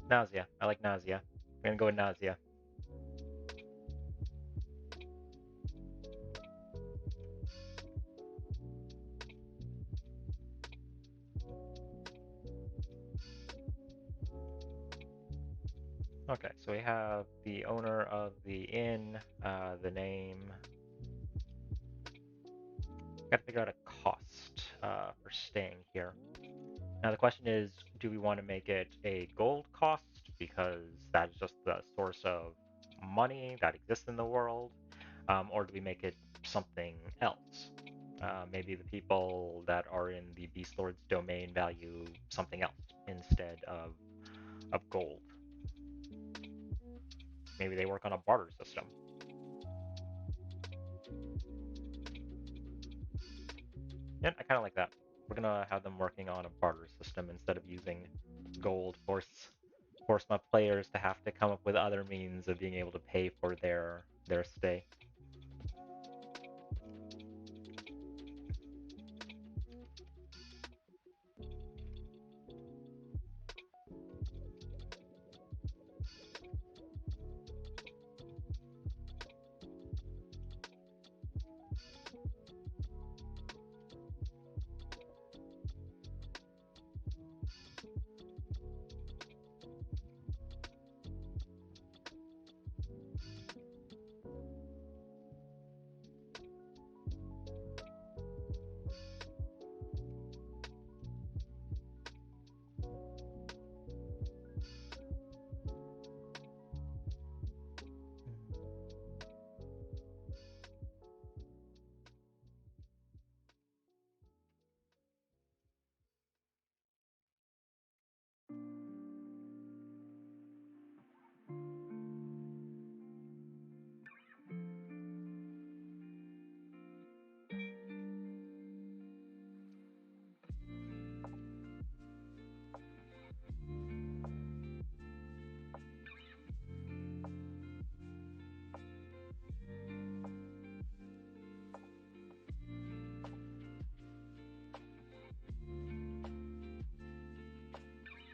Nausea. I like nausea. We're gonna go with nausea. Okay, so we have the owner of the inn, the name. Gotta figure out a cost for staying here. Now the question is, do we want to make it a gold cost because that's just the source of money that exists in the world, or do we make it something else? Maybe the people that are in the Beast Lord's domain value something else instead of gold. Maybe they work on a barter system. Yeah, I kind of like that. We're gonna have them working on a barter system instead of using gold. Force my players to have to come up with other means of being able to pay for their stay.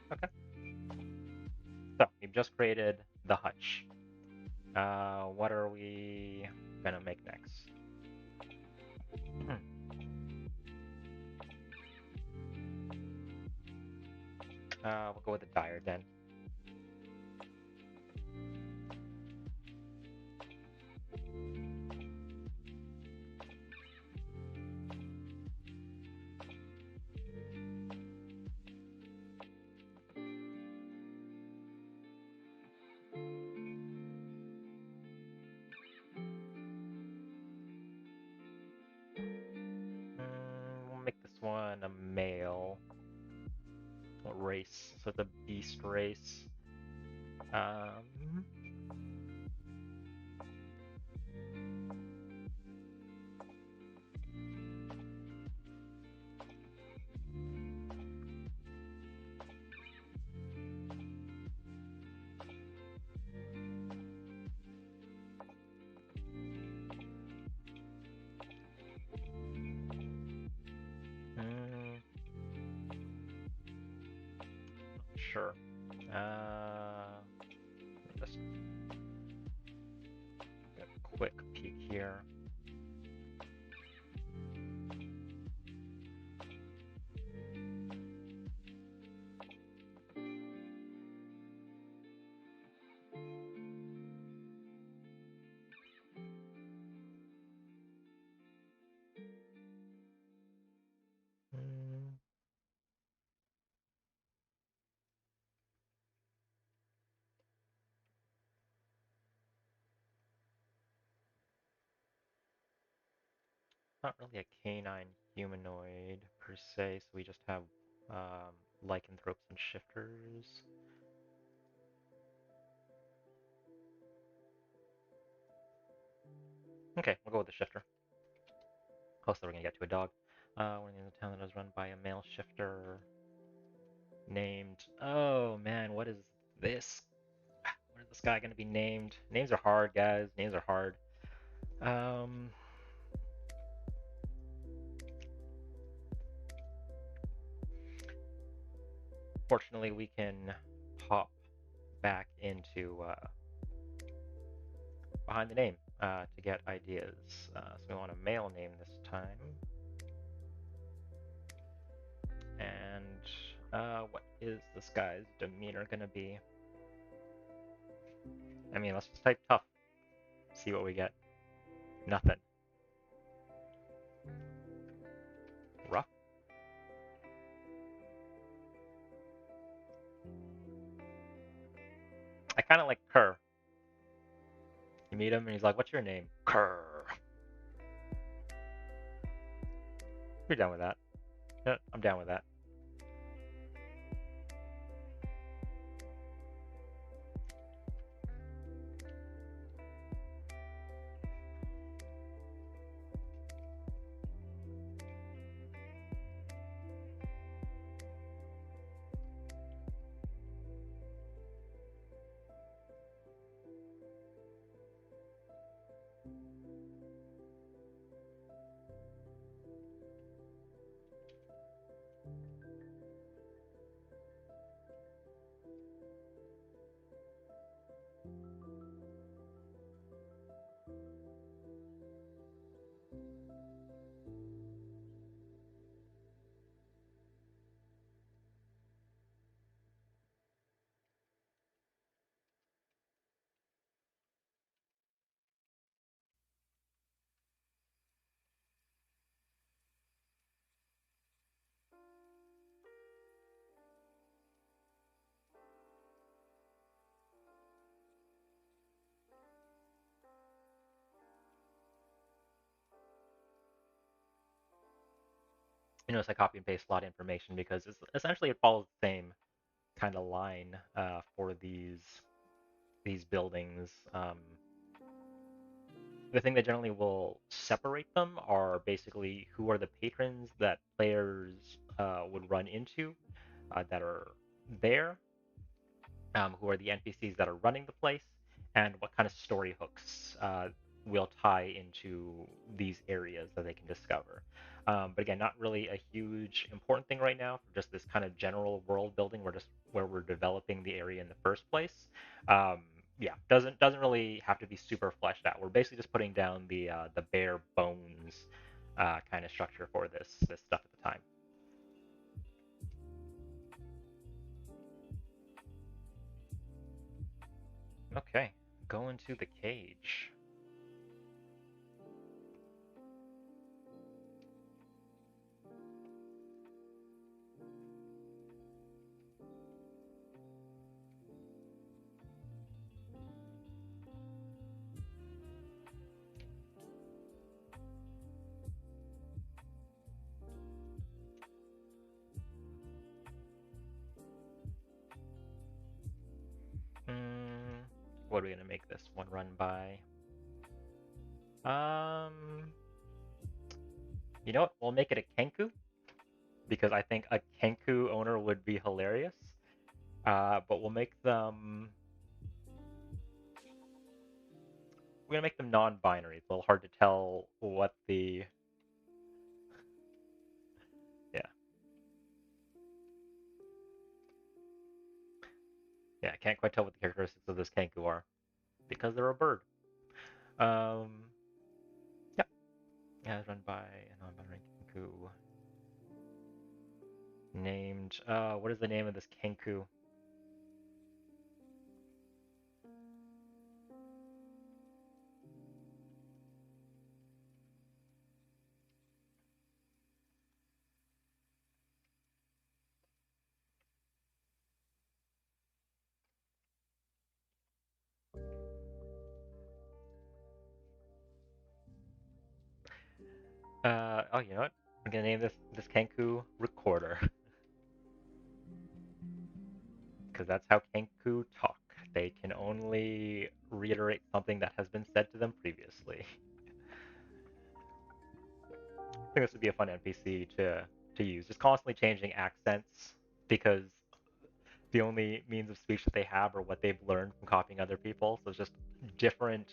Okay. So we've just created the hutch. What are we gonna make next? We'll go with the dire den. We'll make this one a male race, so it's a beast race. Um, mm, sure. Just a quick peek here. Mm, not really a canine humanoid per se, so we just have lycanthropes and shifters. Okay, we'll go with the shifter. Hopefully we're gonna get to a dog. We're in a town that is run by a male shifter named. Oh man, what is this? What is this guy gonna be named? Names are hard, guys. Names are hard. Um, Fortunately, we can hop back into behind the name to get ideas. So we want a male name this time. And what is this guy's demeanor gonna be? I mean, let's just type tough. See what we get. Nothing. Rough. I kind of like Kerr. You meet him and he's like, "What's your name?" Kerr. You're down with that? Yeah, I'm down with that. You notice I copy and paste a lot of information because it's essentially it follows the same kind of line for these buildings. The thing that generally will separate them are basically who are the patrons that players would run into that are there, who are the NPCs that are running the place, and what kind of story hooks will tie into these areas that they can discover. But again, not really a huge important thing right now. Just this kind of general world building. We're just where we're developing the area in the first place. Um, yeah, doesn't really have to be super fleshed out. We're basically just putting down the bare bones kind of structure for this stuff at the time. Okay, go into the cage. Mm, what are we gonna make this one run by? Um, you know what? We'll make it a Kenku because I think a Kenku owner would be hilarious. But we'll make them. We're gonna make them non-binary. It's a little hard to tell what the. Yeah, yeah. I can't quite tell what the characteristics of this Kenku are because they're a bird. Um, yeah. Yeah, it's run by a non-binary Kenku named. What is the name of this Kenku? Oh, you know what? I'm gonna name this Kenku Recorder because that's how Kenku talk. They can only reiterate something that has been said to them previously. I think this would be a fun NPC to use. Just constantly changing accents because the only means of speech that they have are what they've learned from copying other people. So it's just different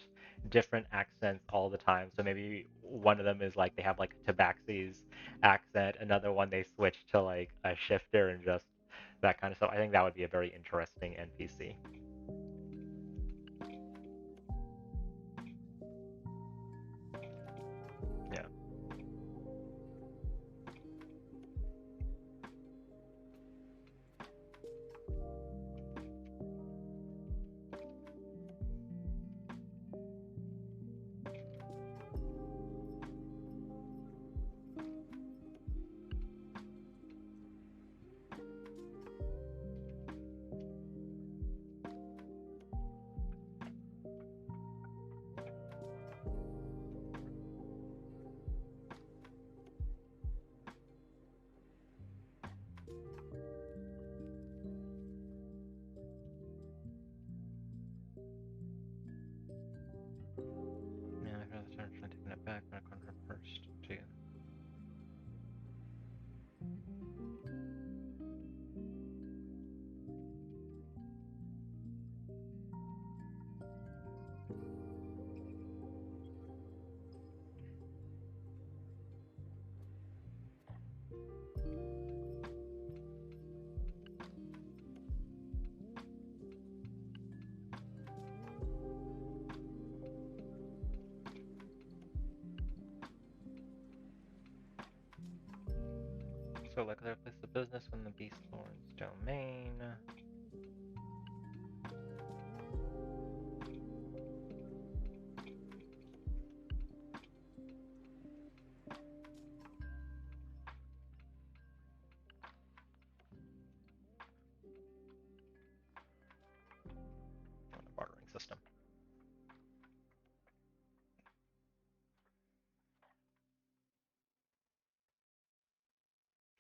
different accents all the time. So maybe one of them is like they have like a Tabaxi's accent, another one they switch to like a shifter and just that kind of stuff. I think that would be a very interesting NPC. Yeah. Yeah, I've got the turn taking it back when I con her first too. So like I place the business when the beast lord's domain. On the bartering system.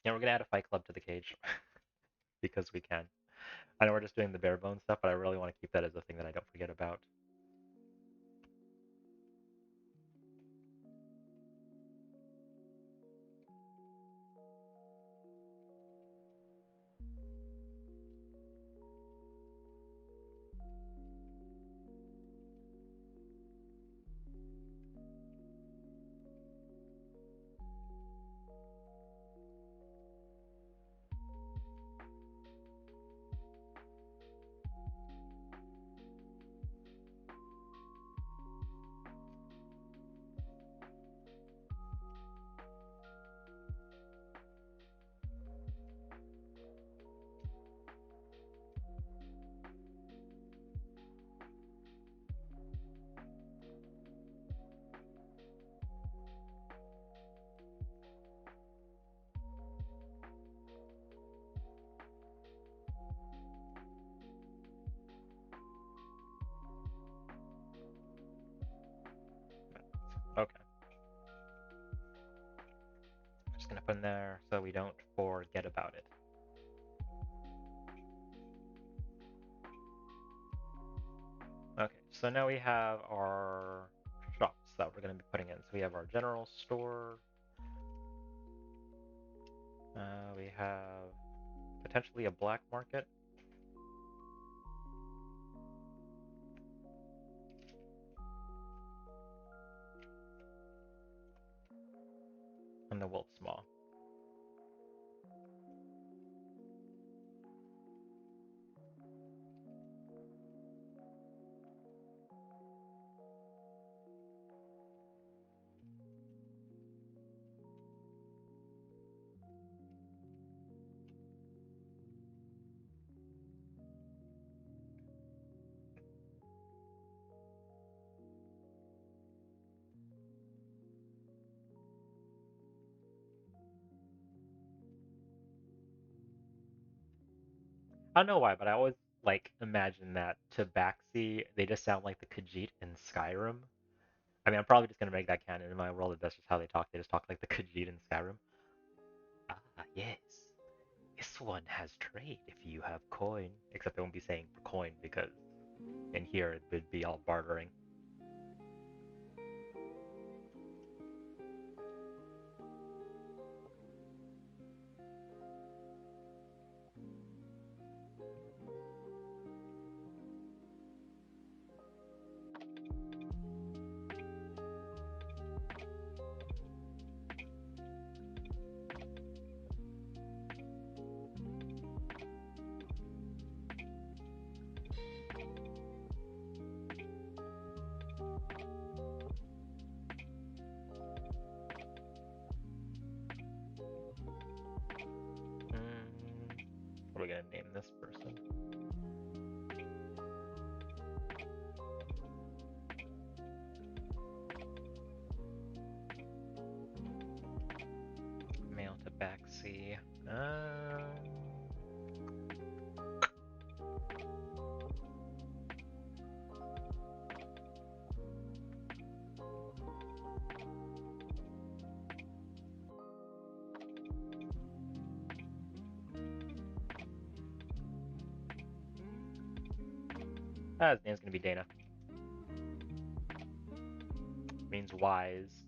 Yeah, we're gonna add a fight club to the cage because we can. I know we're just doing the bare bones stuff, but I really want to keep that as a thing that I don't forget about. Okay. Just gonna put in there so we don't forget about it. Okay, so now we have our shops that we're gonna be putting in. So we have our general store. We have potentially a black market and the Wolf Small. I don't know why, but I always like imagine that Tabaxi, they just sound like the Khajiit in Skyrim. I mean, I'm probably just gonna make that canon in my world if that's just how they talk. They just talk like the Khajiit in Skyrim. Ah, yes. This one has trade if you have coin. Except they won't be saying for coin because in here it would be all bartering. What are we gonna name this person? Male tabaxi. His name's gonna be Dana. Means wise.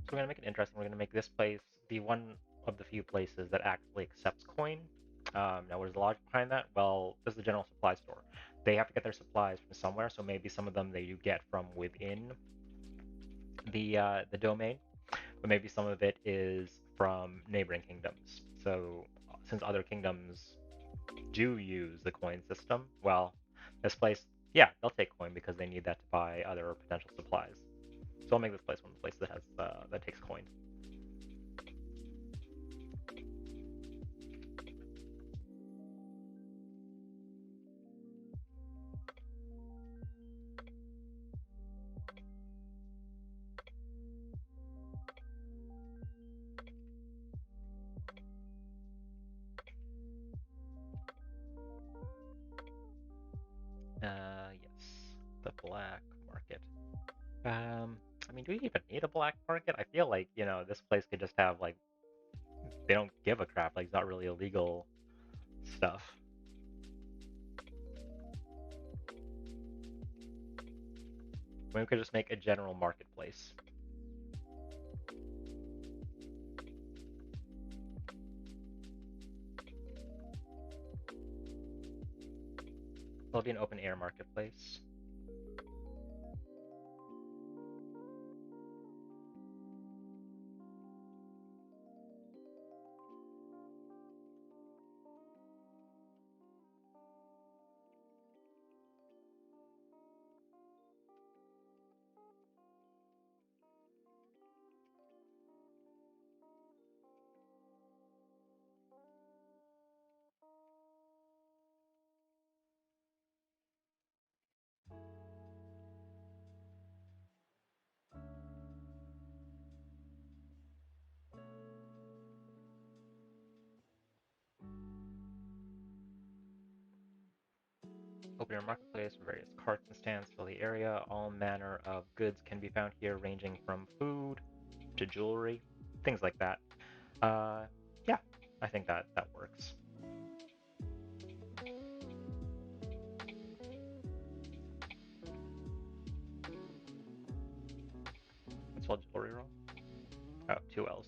So we're gonna make it interesting. We're gonna make this place be one of the few places that actually accepts coin. Now, what is the logic behind that? Well, this is the general supply store. They have to get their supplies from somewhere, so maybe some of them they do get from within the domain, but maybe some of it is from neighboring kingdoms. So since other kingdoms do use the coin system, well, this place, yeah, they'll take coin because they need that to buy other potential supplies. So I'll make this place one of the places that has that takes coin. Yes, the black market. I mean, do we even need a black market? I feel like, this place could just have, like, they don't give a crap. Like, it's not really illegal stuff. We could just make a general marketplace. It'll be an open air marketplace. Open air marketplace where various carts and stands fill the area. All manner of goods can be found here, ranging from food to jewelry, things like that. Uh, yeah, I think that works. Let's spell jewelry wrong. Oh, two L's.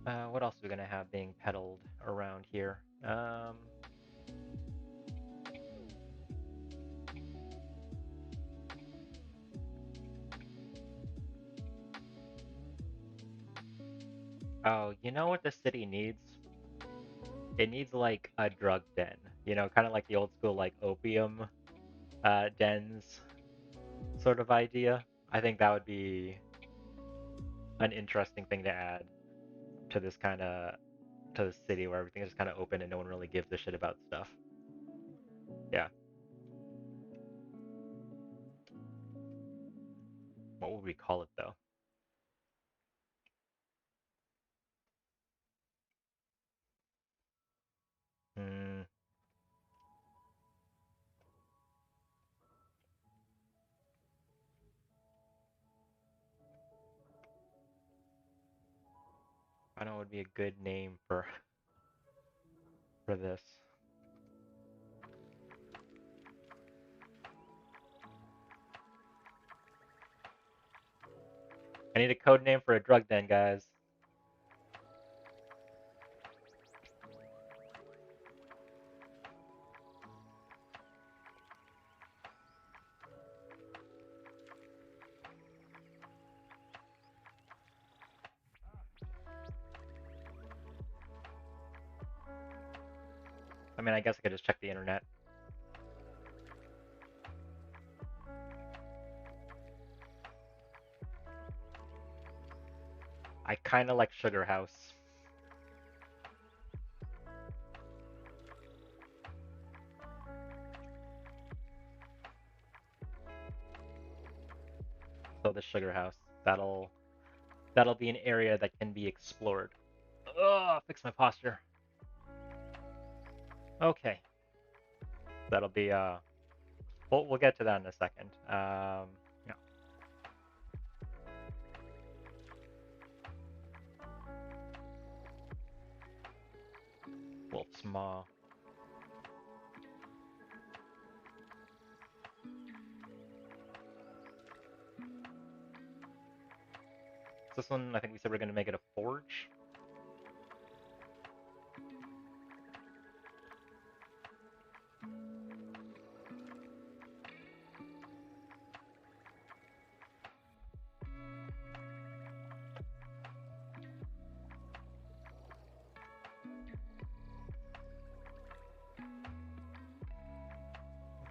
What else are we gonna have being peddled around here? Oh, you know what the city needs? It needs like a drug den. Kind of like the old school like opium dens sort of idea. I think that would be an interesting thing to add to this kind of to the city where everything is kind of open and no one really gives a shit about stuff. Yeah. What would we call it though? Hmm. I don't know what would be a good name for this. I need a code name for a drug den, guys. I mean, I guess I could just check the internet. I kind of like Sugar House. So the Sugar House. That'll be an area that can be explored. Ugh, fix my posture. Okay. That'll be we'll get to that in a second. Yeah. Wolf's Maw. This one, I think we said we're gonna make it a forge.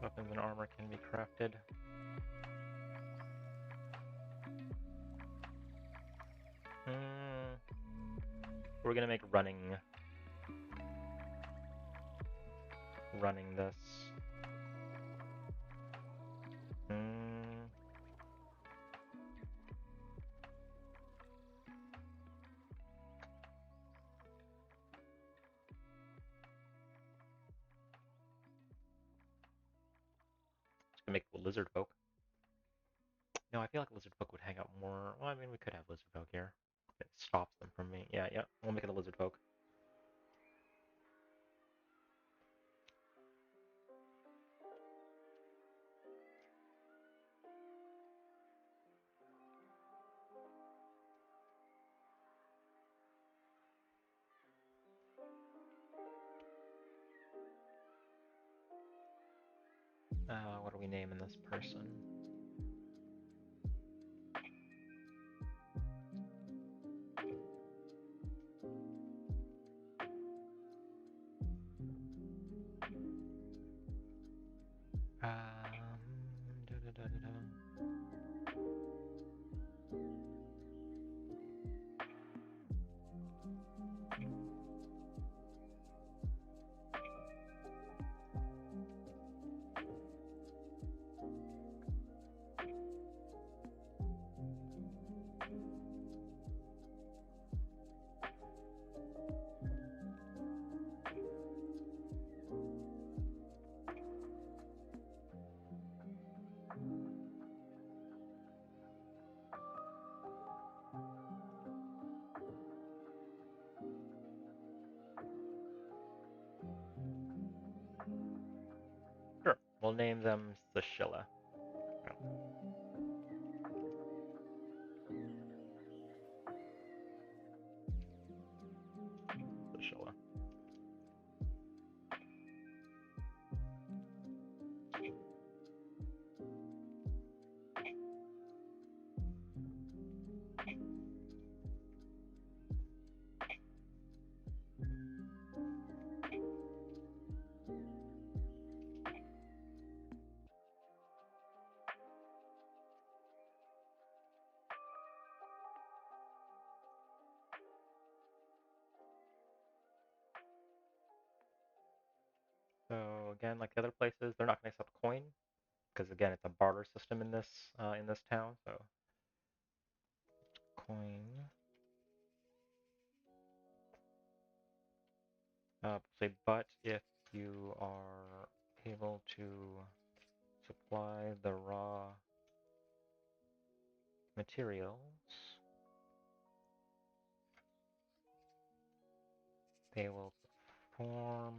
Weapons and armor can be crafted. Hmm. We're gonna make running this. Hmm. Just gonna make lizard folk. No, I feel like lizard folk would hang out more. Well, I mean, we could have lizard folk here. It stops them from me. Yeah, yeah. We'll make it a lizard folk. What are we naming this person? Da, da, da, da, da. Sure. We'll name them Sashilla. again, like the other places, they're not going to accept coin because again, it's a barter system in this town. So coin. Say, but if you are able to supply the raw materials, they will perform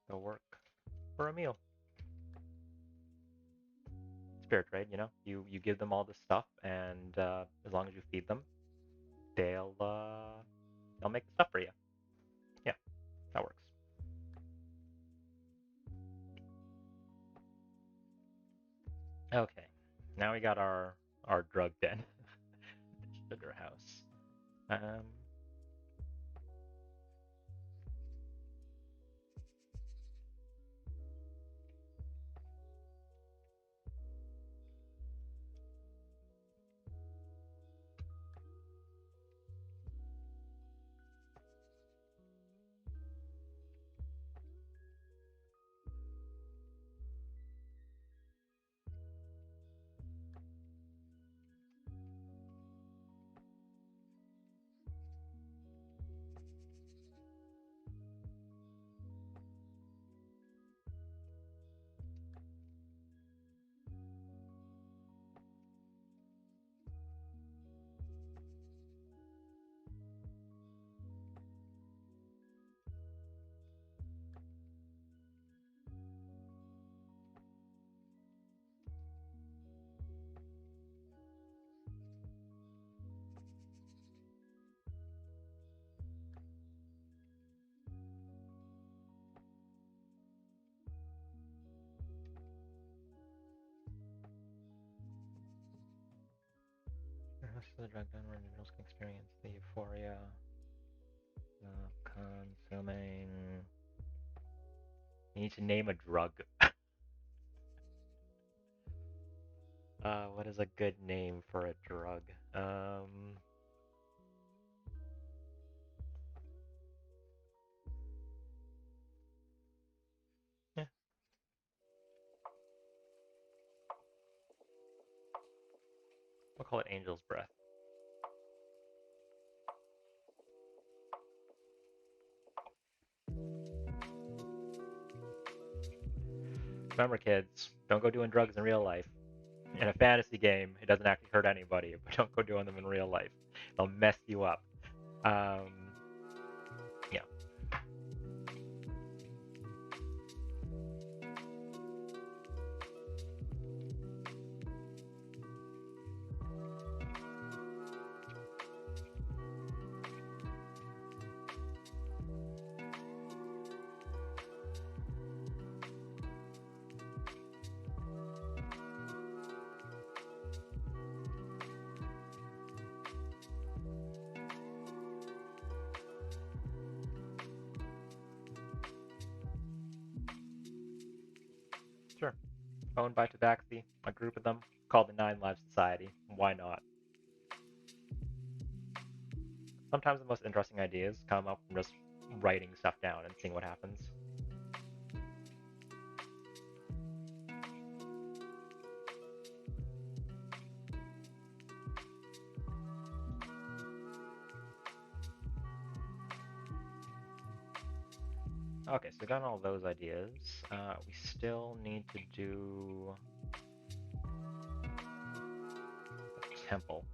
the work for a meal. Spirit trade, you know, you give them all this stuff, and as long as you feed them, they'll make the stuff for you. Yeah, that works. Okay, now we got our drug den, sugar house. Um, this is a drug den where individuals can experience the euphoria of consuming. You need to name a drug. What is a good name for a drug? Yeah, we'll call it Angel's Breath. Remember, kids, don't go doing drugs in real life. In a fantasy game, it doesn't actually hurt anybody, but don't go doing them in real life. They'll mess you up. Um, yeah. Sure. Owned by Tabaxi, a group of them, called the Nine Lives Society. Why not? Sometimes the most interesting ideas come up from just writing stuff down and seeing what happens. Okay, so we got all those ideas. We still need to do a temple.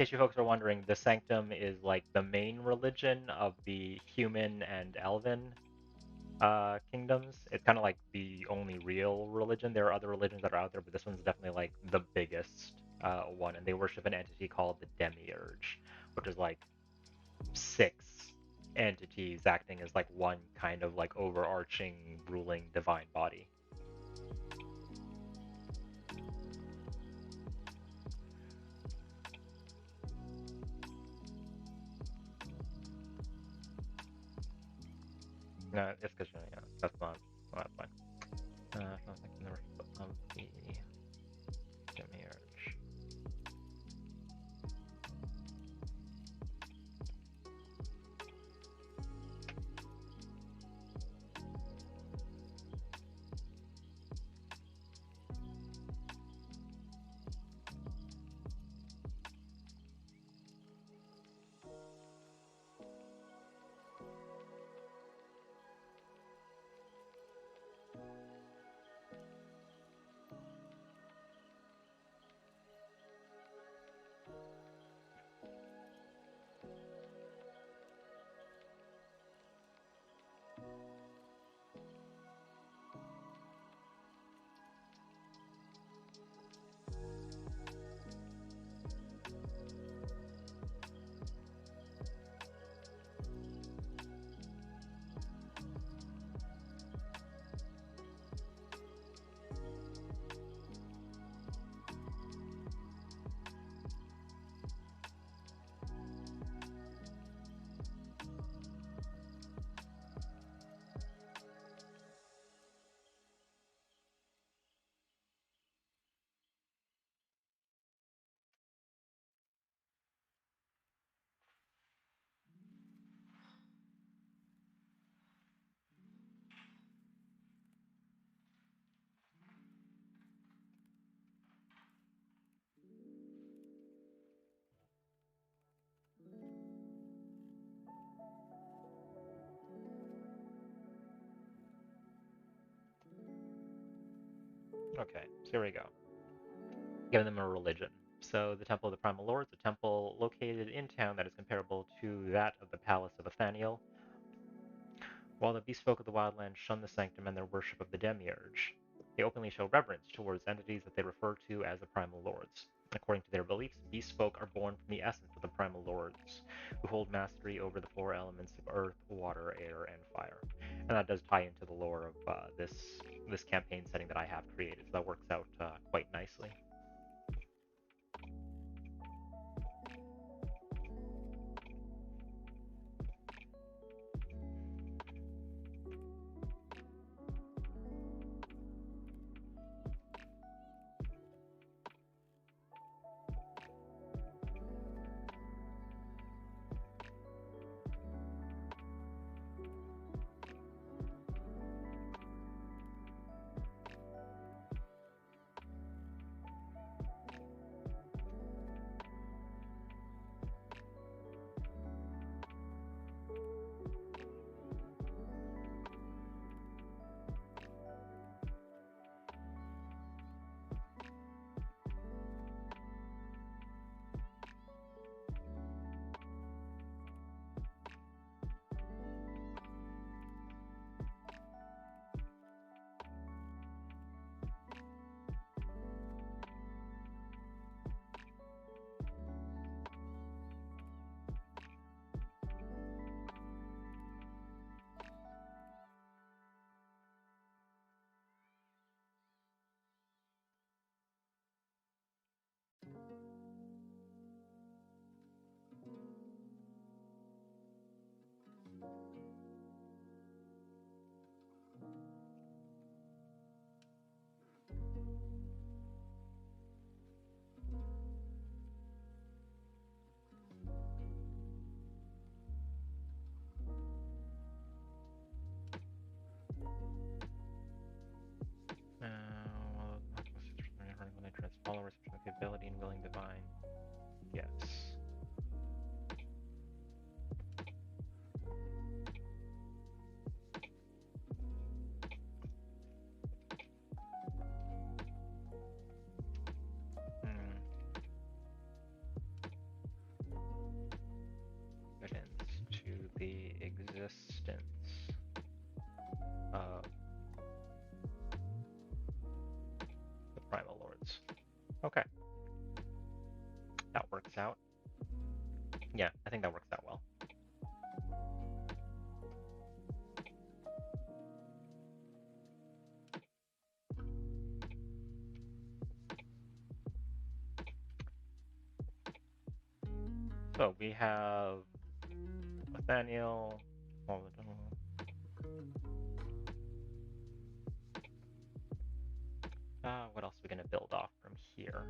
case you folks are wondering, the Sanctum is like the main religion of the human and elven kingdoms. It's kind of like the only real religion. There are other religions that are out there, but this one's definitely like the biggest one, and they worship an entity called the Demiurge, which is like 6 entities acting as like one kind of like overarching ruling divine body. No, it's because yeah, that's not fine. I'm thinking of the Demiurge. Okay, so here we go. Giving them a religion. So the Temple of the Primal Lords, a temple located in town that is comparable to that of the Palace of Athaniel. While the beast folk of the wildlands shun the sanctum and their worship of the Demiurge, they openly show reverence towards entities that they refer to as the Primal Lords. According to their beliefs, beast folk are born from the essence of the Primal Lords, who hold mastery over the 4 elements of earth, water, air, and fire. And that does tie into the lore of this campaign setting that I have created, so that works out quite nicely. When they trans followers with the ability and willing divine. Yes. Okay, that works out. Yeah, I think that works out well. So we have Nathaniel. What else are we going to build off from here?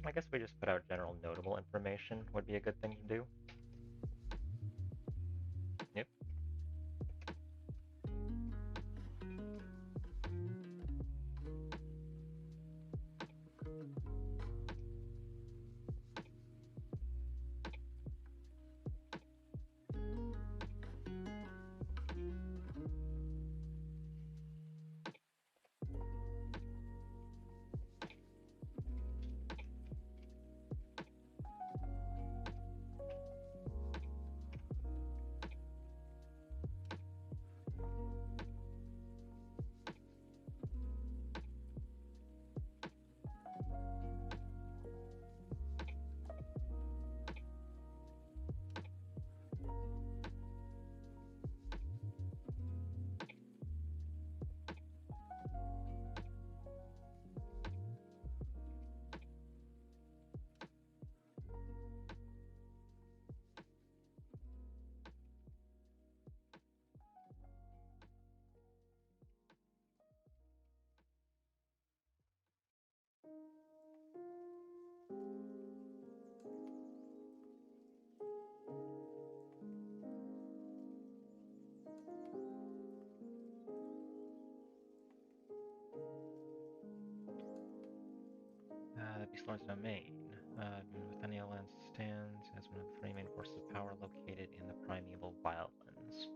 I guess we just put out general notable information would be a good thing to do. Yep. The Beast Lord's domain. Nathaniel Land stands as one of the three main forces of power located in the primeval wildlands.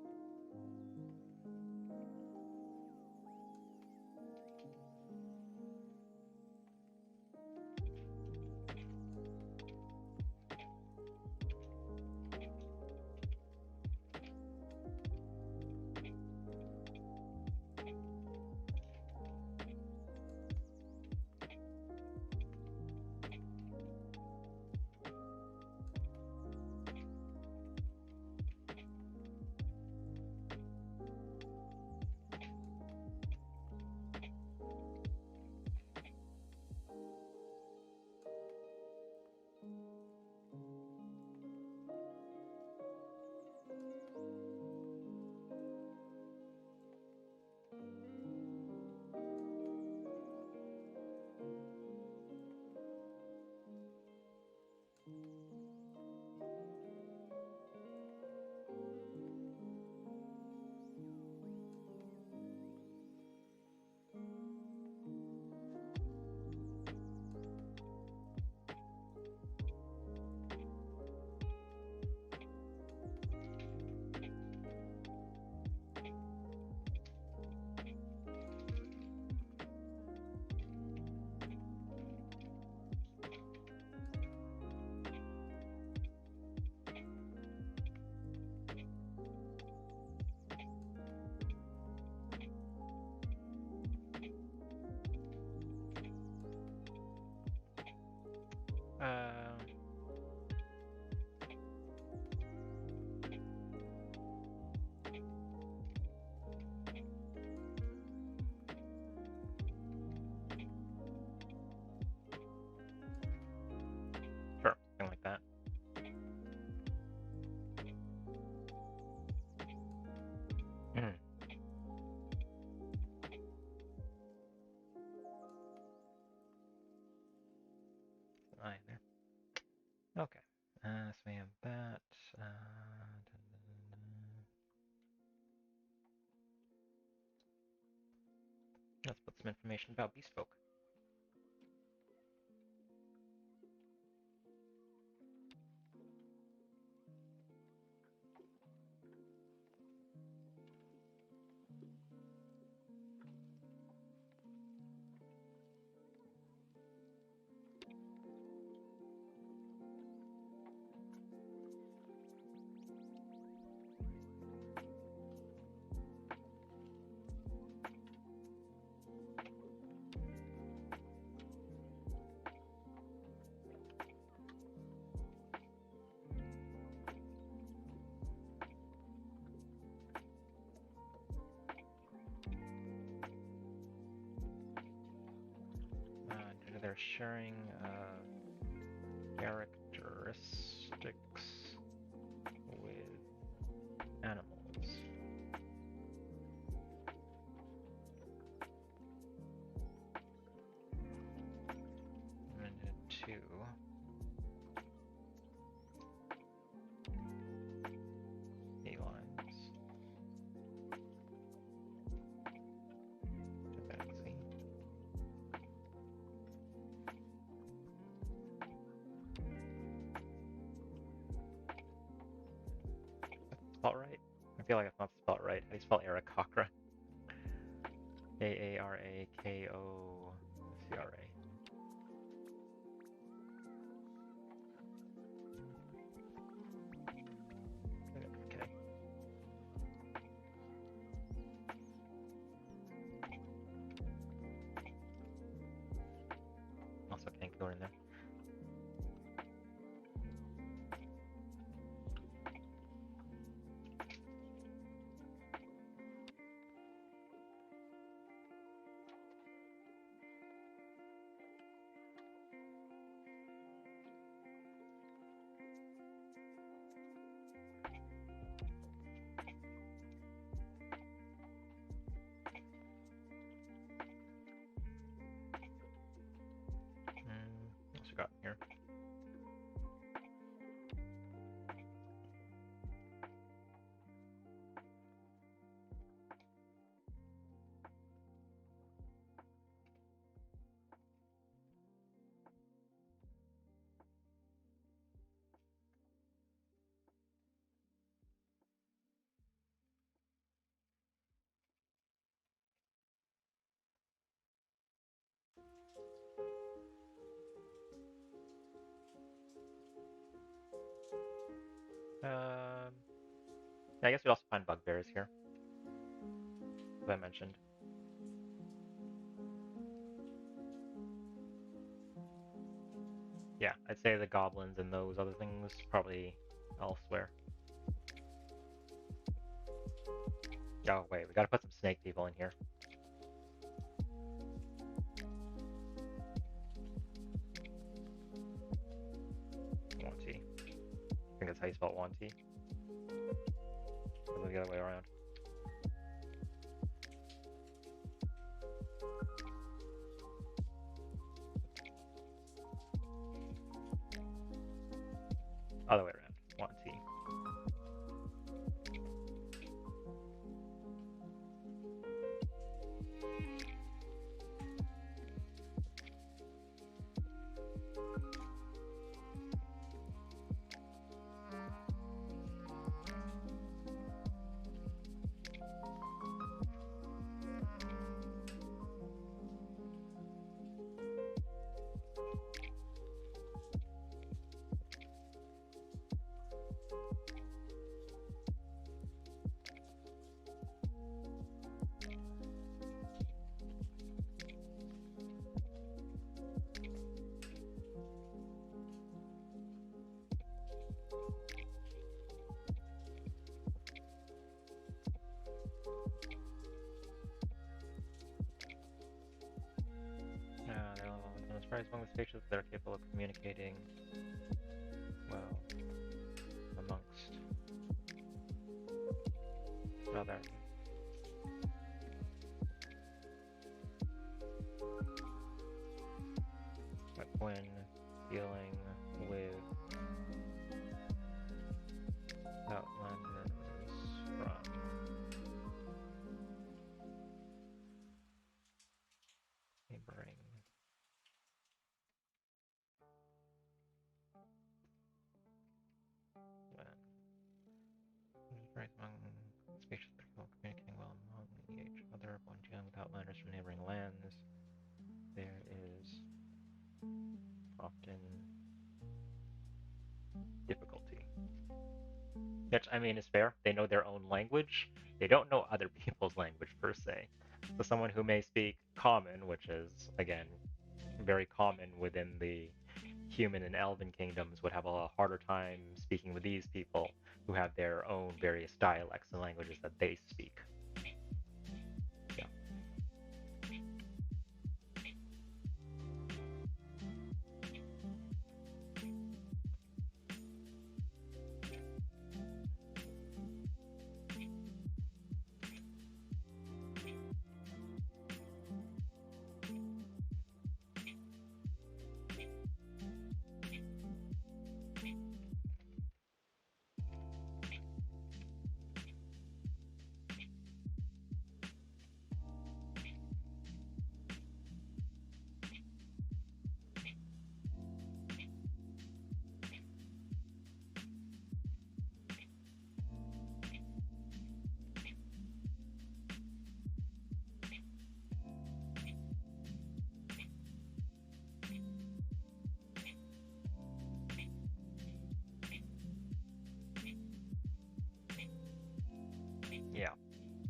Uh, sure, something like that. Mm. Either. Okay. So we have that. Let's put some information about Beast Folk. sharing characteristics with animals. Limited to felines. Chimpanzee. That's spelled right. I feel like it's not spelled right. How do you spell Arakocra? Aarakocra. Okay. Also can't go in there. What's we got here? Yeah, I guess we also find bugbears here, as I mentioned. Yeah, I'd say the goblins and those other things probably elsewhere. Oh, wait, we gotta put some snake people in here. Wanty. I think that's how you spell Wanty. Or the other way around. Other way around. Wanty. I'm surprised among the species that are capable of communicating well amongst other. But when dealing with outlanders from neighboring right among species that are communicating well among each other when dealing with outlanders from neighboring lands, there is often difficulty. Which, I mean, is fair. They know their own language. They don't know other people's language per se. So someone who may speak common, which is, again, very common within the human and elven kingdoms, would have a harder time speaking with these people who have their own various dialects and languages that they speak. Yeah.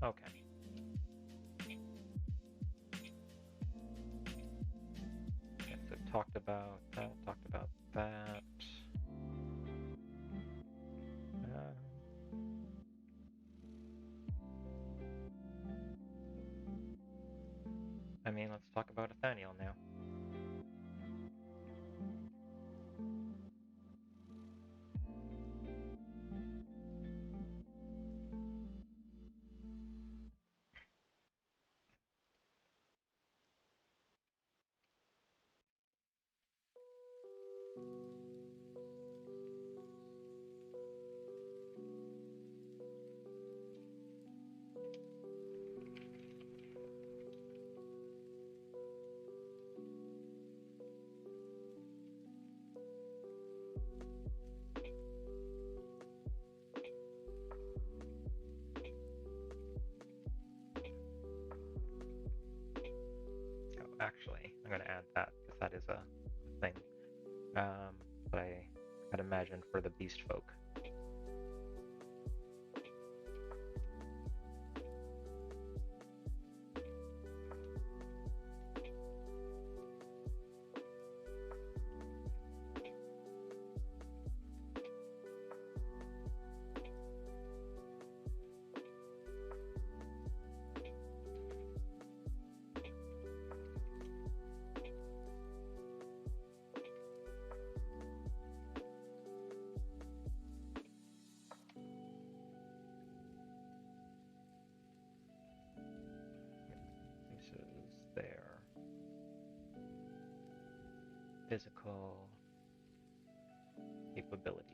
Okay. Okay, so talked about that, talked about that. I mean, let's talk about Nathaniel now. Oh, actually, I'm going to add that because that is a thing that I had imagined for the beast folk. Pieces there. Physical capabilities.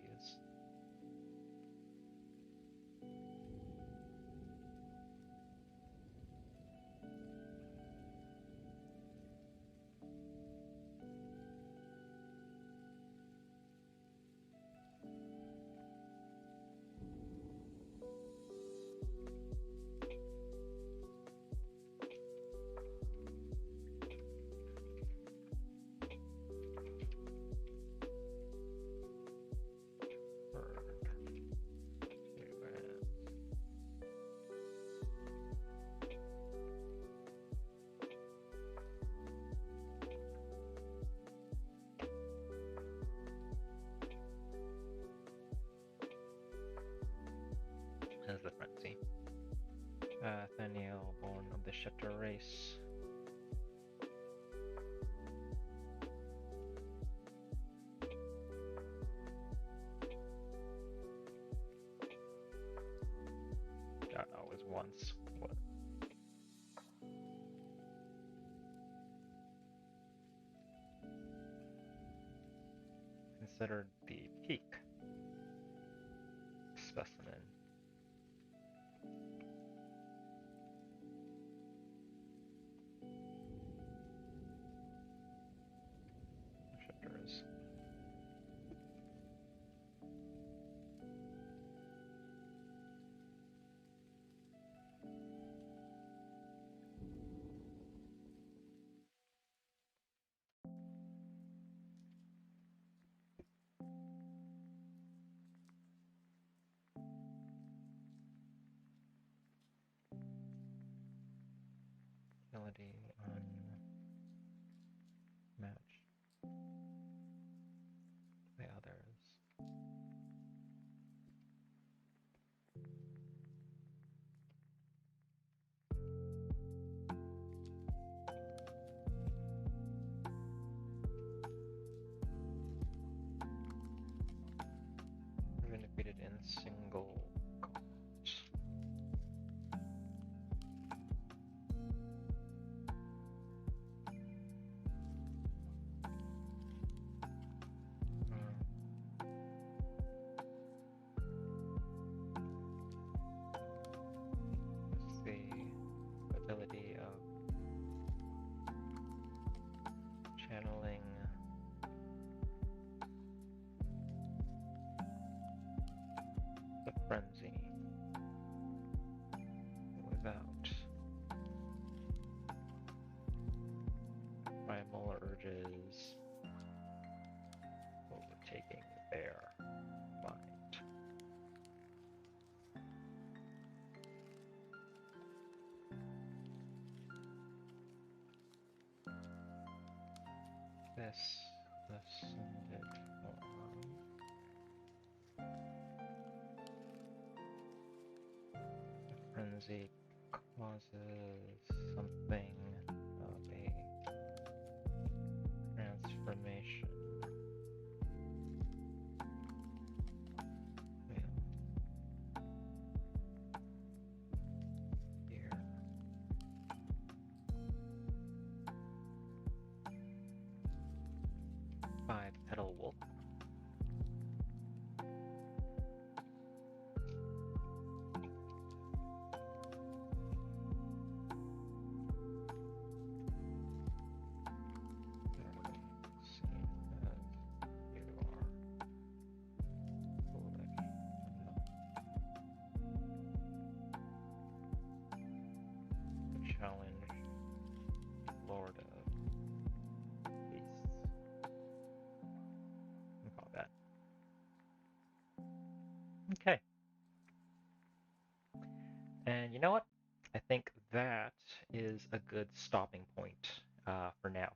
As the frenzy. Nathaniel, born of the Shifter race. God, always once. What? Considered the peak specimen. Shifters. Ability unmatched by others. Even defeated in single combat. The ability of channeling the frenzy without primal urges overtaking their mind. this ascended form. A frenzy causes something of a transformation. Here. 5-petal wolf. Challenge Lord of Beasts. Call that. Okay. And you know what? I think that is a good stopping point for now.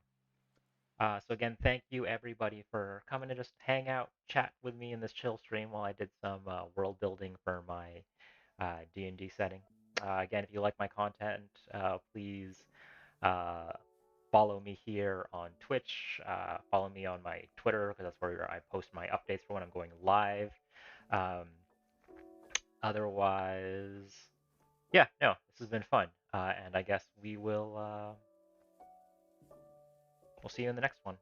So again, thank you everybody for coming to just hang out, chat with me in this chill stream while I did some world building for my D&D setting. Again, if you like my content, please uh, follow me here on Twitch. Follow me on my Twitter because that's where I post my updates for when I'm going live. Otherwise, yeah, no, this has been fun, and I guess we'll see you in the next one.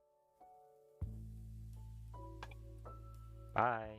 Bye.